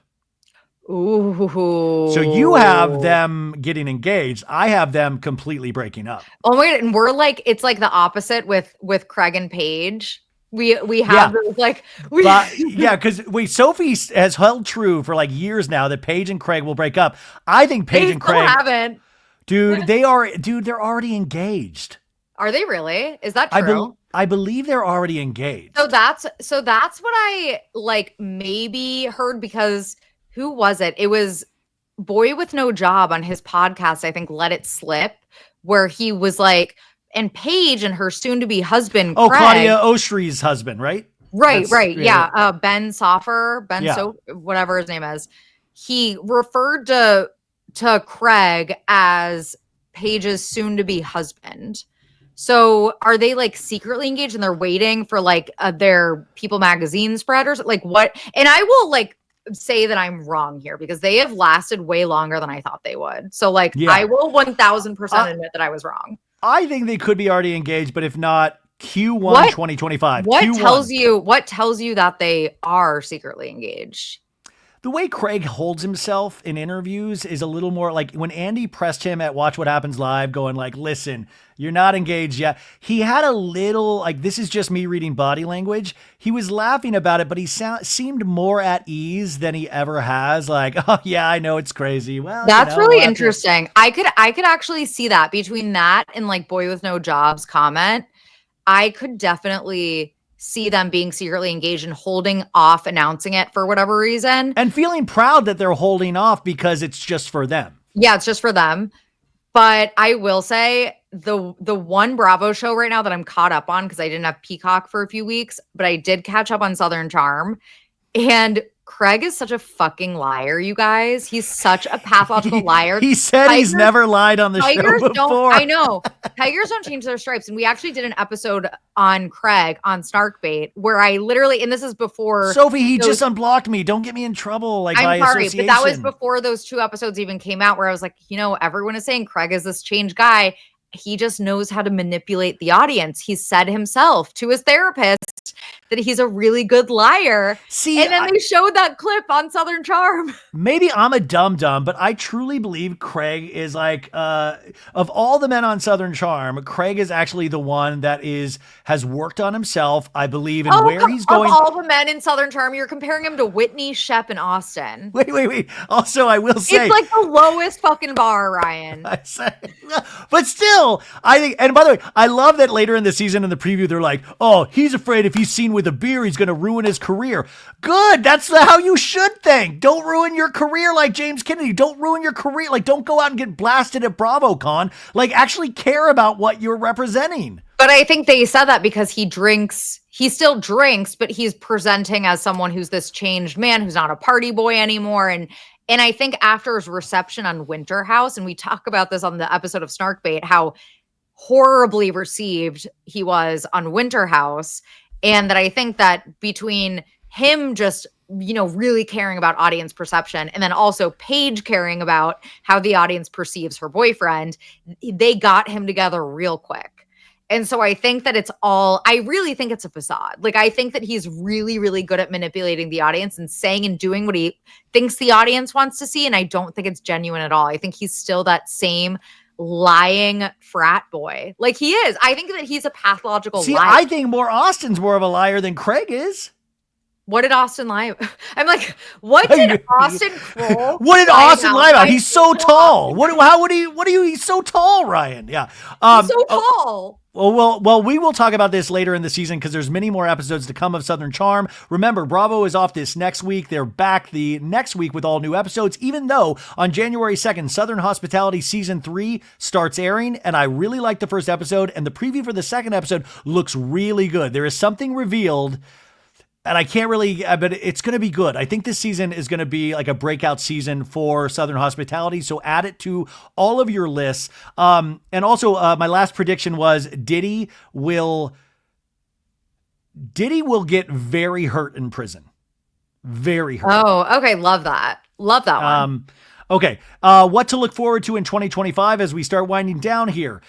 Ooh. So you have them getting engaged. I have them completely breaking up. Oh my God. And we're like, it's like the opposite with Craig and Paige. We have those, like because Sophie has held true for like years now that Paige and Craig will break up. I think Paige and Craig haven't. Dude, they're already engaged. Are they really? Is that true? I believe they're already engaged. So that's what I like maybe heard, because who was it? It was Boy with No Job on his podcast, I think, Let It Slip, where he was like, and Paige and her soon-to-be husband, Craig, Claudia Oshry's husband, right? Right. Yeah. Ben Soffer, whatever his name is. He referred to Craig as Paige's soon-to-be husband. So are they like secretly engaged and they're waiting for like their People magazine spread or like what? And I will like say that I'm wrong here because they have lasted way longer than I thought they would. So like I will 1000% admit that I was wrong. I think they could be already engaged, but if not, Q1 2025. What tells you that they are secretly engaged? The way Craig holds himself in interviews is a little more like when Andy pressed him at Watch What Happens Live going like, listen, you're not engaged yet. He had a little like, this is just me reading body language. He was laughing about it, but he seemed more at ease than he ever has. Like, oh yeah, I know it's crazy. Well, that's really interesting. I could actually see that between that and like Boy with No Job's comment. I could definitely see them being secretly engaged and holding off announcing it for whatever reason. And feeling proud that they're holding off because it's just for them. Yeah, it's just for them. But I will say the one Bravo show right now that I'm caught up on, because I didn't have Peacock for a few weeks, but I did catch up on Southern Charm. And Craig is such a fucking liar, you guys. He's such a pathological liar. He said he's never lied on the show before. I know. Tigers don't change their stripes. And we actually did an episode on Craig on Snarkbait where I literally, and this is before. Sophie, he just unblocked me. Don't get me in trouble. Like, I'm sorry, but that was before those 2 episodes even came out, where I was like, everyone is saying Craig is this changed guy. He just knows how to manipulate the audience. He said himself to his therapist that he's a really good liar. See, and then they showed that clip on Southern Charm. Maybe I'm a dum-dum, but I truly believe Craig is like, of all the men on Southern Charm, Craig is actually the one that has worked on himself. I believe in where he's going. Of all the men in Southern Charm, you're comparing him to Whitney, Shep, and Austin. Wait. Also, I will say, it's like the lowest fucking bar, Ryan. But still, I think, and by the way, I love that later in the season in the preview, they're like, oh, he's afraid if he's seen with a beer, he's going to ruin his career. Good. That's how you should think. Don't ruin your career like James Kennedy. Don't ruin your career. Like, don't go out and get blasted at BravoCon. Like, actually care about what you're representing. But I think they said that because he still drinks, but he's presenting as someone who's this changed man, who's not a party boy anymore. And I think after his reception on Winter House, and we talk about this on the episode of Snarkbait, how horribly received he was on Winter House. And that I think that between him just, really caring about audience perception, and then also Paige caring about how the audience perceives her boyfriend, they got him together real quick. And so I think that I really think it's a facade. Like, I think that he's really, really good at manipulating the audience and saying and doing what he thinks the audience wants to see. And I don't think it's genuine at all. I think he's still that same lying frat boy. Like, he is. I think that he's a pathological liar. I think Austin's more of a liar than Craig is. What did Austin lie about? I'm like, what did Austin Kroll What did Austin lie about? He's so tall. He's so tall, Ryan. Yeah. He's so tall. Well, we will talk about this later in the season because there's many more episodes to come of Southern Charm. Remember, Bravo is off this next week. They're back the next week with all new episodes, even though on January 2nd, Southern Hospitality Season 3 starts airing, and I really like the first episode, and the preview for the second episode looks really good. There is something revealed And I can't really, but it's going to be good. I think this season is going to be like a breakout season for Southern Hospitality. So add it to all of your lists. And also, my last prediction was Diddy will get very hurt in prison. Very hurt. Oh, okay. Love that. Love that one. Okay. What to look forward to in 2025 as we start winding down here.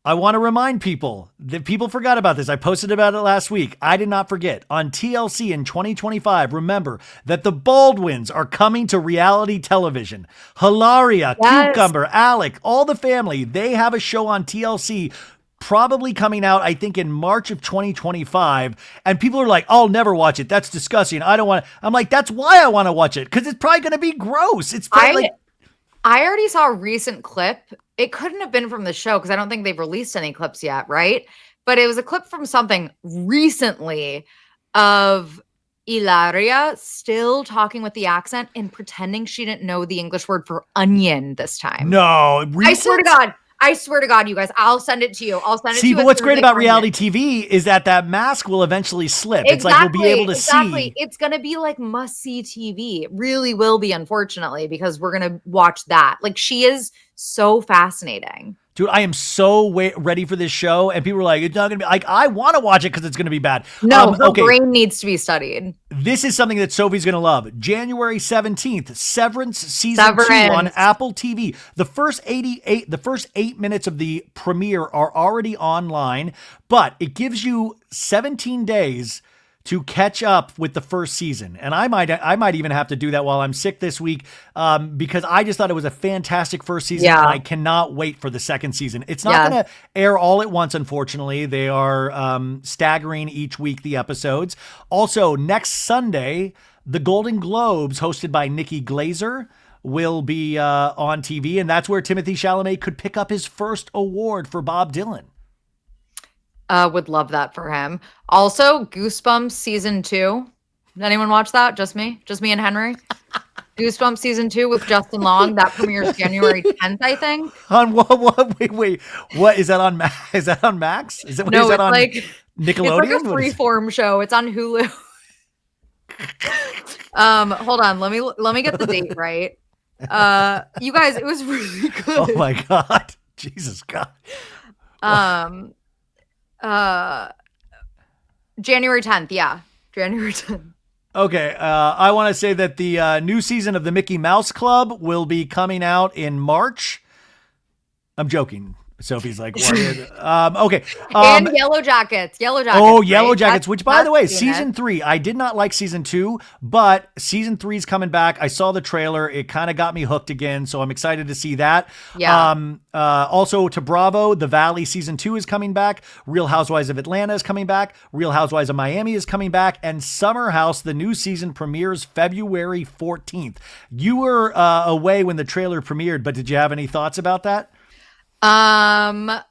I want to remind people that people forgot about this. I posted about it last week. I did not forget. On TLC in 2025, remember that the Baldwins are coming to reality television. Hilaria, Yes. Cucumber, Alec, all the family, they have a show on TLC probably coming out, I think, in March of 2025. And people are like, I'll never watch it. That's disgusting. I don't want to. I'm like, that's why I want to watch it, because it's probably going to be gross. It's probably I already saw a recent clip. It couldn't have been from the show because I don't think they've released any clips yet, right? But it was a clip from something recently of Hilaria still talking with the accent and pretending she didn't know the English word for onion this time. No, I swear to God, you guys, I'll send it to you. See, but what's great about reality TV is that mask will eventually slip. It's like we'll be able to see. It's going to be like must-see TV. It really will be, unfortunately, because we're going to watch that. Like, she is so fascinating. Dude, I am so ready for this show. And people are like, it's not going to be like, I want to watch it because it's going to be bad. No, her brain needs to be studied. This is something that Sophie's going to love. January 17th, Severance Season 2 on Apple TV. The first 8 minutes of the premiere are already online, but it gives you 17 days to catch up with the first season. And I might even have to do that while I'm sick this week, because I just thought it was a fantastic first season. Yeah. And I cannot wait for the second season. It's not going to air all at once, unfortunately. They are staggering each week, the episodes. Also, next Sunday, the Golden Globes, hosted by Nikki Glazer, will be on TV. And that's where Timothée Chalamet could pick up his first award for Bob Dylan. Would love that for him. Also, Goosebumps season 2. Did anyone watch that? Just me and Henry. Goosebumps season 2 with Justin Long. That premieres January 10th, I think. On what? Wait. What is that on? Is that on Max? Is that on like Nickelodeon? It's like a freeform show. It's on Hulu. Hold on. Let me get the date right. You guys, it was really good. Oh my God, Jesus God. January 10th. Yeah. January 10th. Okay. I want to say that the new season of the Mickey Mouse Club will be coming out in March. I'm joking. Sophie's like, what? Okay. And Yellow Jackets. Oh, Yellow right? Jackets, which, by the way, season 3, I did not like season 2, but season 3 is coming back. I saw the trailer. It kind of got me hooked again, so I'm excited to see that. Yeah. Also, to Bravo, The Valley season 2 is coming back. Real Housewives of Atlanta is coming back. Real Housewives of Miami is coming back. And Summer House, the new season, premieres February 14th. You were away when the trailer premiered, but did you have any thoughts about that? Yeah,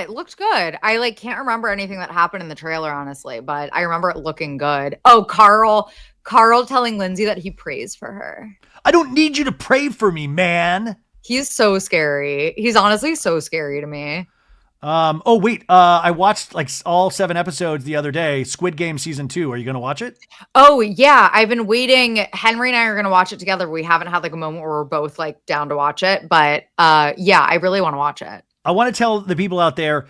it looked good. I can't remember anything that happened in the trailer, honestly, but I remember it looking good. Oh, Carl telling Lindsay that he prays for her. I don't need you to pray for me, man. He's so scary. He's honestly so scary to me. Oh wait, I watched all 7 episodes the other day. Squid Game season 2. Are you going to watch it? Oh yeah, I've been waiting. Henry and I are going to watch it together. We haven't had a moment where we're both down to watch it, but yeah, I really want to watch it. I want to tell the people out there,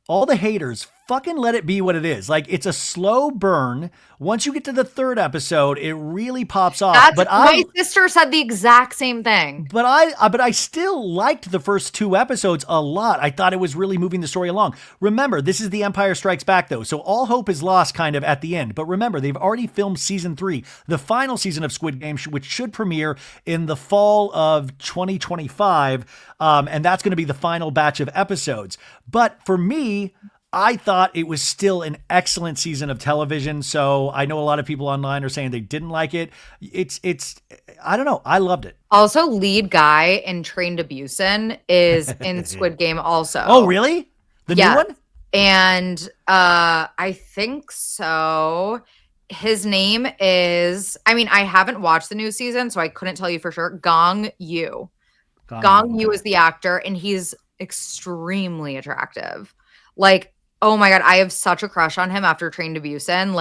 all the haters, fucking let it be what it is. It's a slow burn. Once you get to the 3rd episode, it really pops off. My sister said the exact same thing. But I still liked the first 2 episodes a lot. I thought it was really moving the story along. Remember, this is The Empire Strikes Back, though, so all hope is lost kind of at the end. But remember, they've already filmed season 3, the final season of Squid Game, which should premiere in the fall of 2025, and that's going to be the final batch of episodes. But for me, I thought it was still an excellent season of television. So I know a lot of people online are saying they didn't like it. It's I don't know. I loved it. Also, lead guy in Train to Busan is in Squid Game also. Oh, really? The new one? And I think so. His name is, I haven't watched the new season, so I couldn't tell you for sure. Gong Yoo. Gong Yoo is the actor, and he's extremely attractive. Oh my God, I have such a crush on him after Train to Busan.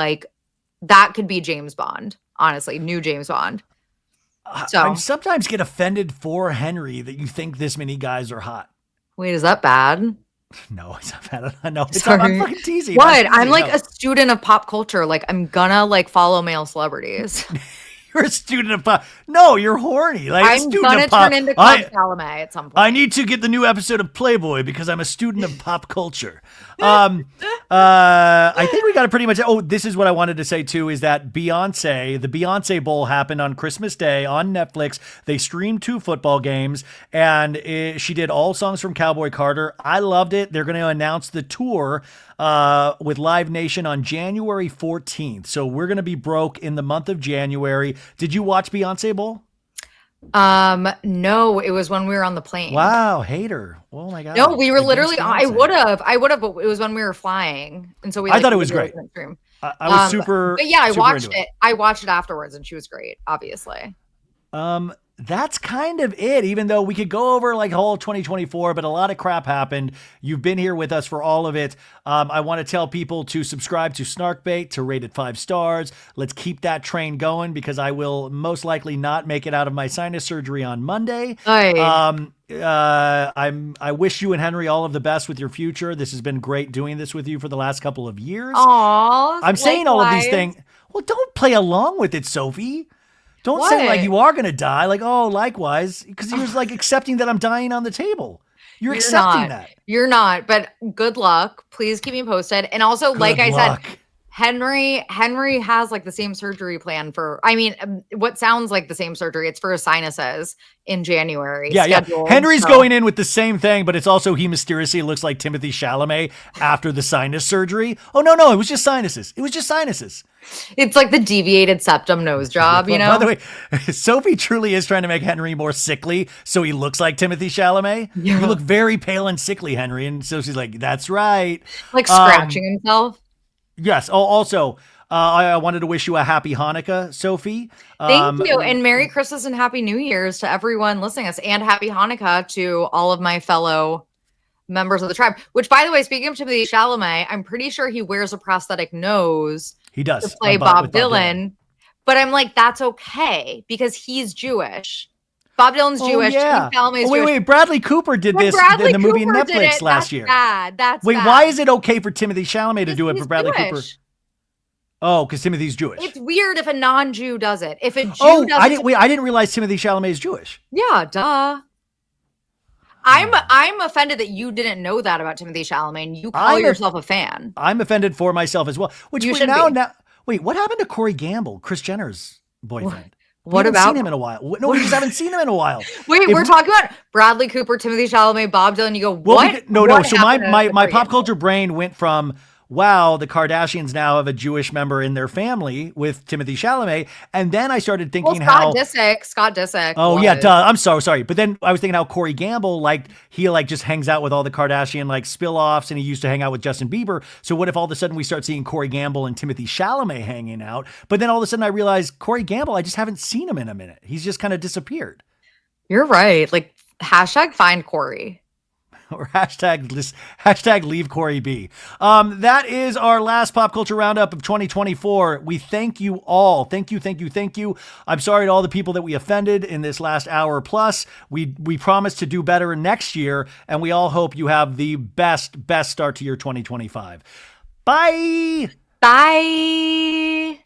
that could be James Bond. Honestly, new James Bond. So I sometimes get offended for Henry that you think this many guys are hot. wait, is that bad? No, it's not bad. No, Sorry. I'm fucking teasing. What? I'm like a student of pop culture. Like I'm gonna like follow male celebrities. You're a student of pop. No, you're horny. Like I'm gonna turn into Todd Chalamet at some point. I need to get the new episode of Playboy because I'm a student of pop culture. I think we got to pretty much. Oh, this is what I wanted to say too, is that the Beyonce Bowl happened on Christmas Day on Netflix. They streamed 2 football games, and she did all songs from Cowboy Carter. I loved it. They're going to announce the tour with Live Nation on January 14th. So we're going to be broke in the month of January. Did you watch Beyonce Bowl? No, it was when we were on the plane. Wow, hater. Oh my God. No, we were literally, I would have, but it was when we were flying. And so we, I thought it was great. I was super, but yeah, I watched it. I watched it afterwards and she was great, obviously. That's kind of it, even though we could go over like whole 2024, but a lot of crap happened. You've been here with us for all of it. I want to tell people to subscribe to Snarkbait, to rate it 5 stars. Let's keep that train going because I will most likely not make it out of my sinus surgery on Monday. I wish you and Henry all of the best with your future. This has been great doing this with you for the last couple of years. Aww, I'm saying all of these things. Well, don't play along with it, Sophie. Don't say like you are going to die. Like, oh, likewise. Because you're like accepting that I'm dying on the table. You're accepting that. You're not. But good luck. Please keep me posted. And also, like I said, Henry has like the same surgery plan for, what sounds like the same surgery. It's for his sinuses in January. Yeah. Henry's going in with the same thing, but it's also he mysteriously looks like Timothée Chalamet after the sinus surgery. Oh, no. It was just sinuses. It's like the deviated septum nose job, you know? By the way, Sophie truly is trying to make Henry more sickly so he looks like Timothée Chalamet. Yeah. You look very pale and sickly, Henry. And so she's like, that's right. Like scratching himself. Yes. Oh, also, I wanted to wish you a happy Hanukkah, Sophie. Thank you. And Merry Christmas and Happy New Year's to everyone listening to us, and Happy Hanukkah to all of my fellow members of the tribe. Which, by the way, speaking of Timothée Chalamet, I'm pretty sure he wears a prosthetic nose. He does. To play Bob Dylan. But I'm like, that's okay because he's Jewish. Bob Dylan's Jewish. Yeah. Wait. Bradley Cooper did this in the movie Netflix last year. That's bad. Bad. Why is it okay for Timothée Chalamet to do it, but Bradley Cooper? Oh, because Timothy's Jewish. It's weird if a non-Jew does it. If a Jew does it. I didn't realize Timothée Chalamet is Jewish. Yeah, duh. I'm offended that you didn't know that about Timothée Chalamet and you call yourself a fan. I'm offended for myself as well. Which you should now. Wait, what happened to Corey Gamble, Kris Jenner's boyfriend? What about? Seen him in a while. No, we just haven't seen him in a while. Wait, we're talking about Bradley Cooper, Timothée Chalamet, Bob Dylan. You go, what? No. So my pop culture brain went from, wow, the Kardashians now have a Jewish member in their family with Timothée Chalamet. And then I started thinking Scott Disick. Oh, yeah, duh. I'm so sorry. But then I was thinking how Corey Gamble, he just hangs out with all the Kardashian, spill-offs, and he used to hang out with Justin Bieber. So what if all of a sudden we start seeing Corey Gamble and Timothée Chalamet hanging out? But then all of a sudden I realized Corey Gamble, I just haven't seen him in a minute. He's just kind of disappeared. You're right. Hashtag find Corey. Or hashtag leave Corey B. That is our last pop culture roundup of 2024. We thank you all. Thank you. I'm sorry to all the people that we offended in this last hour plus. We promise to do better next year, and we all hope you have the best start to your 2025. Bye. Bye.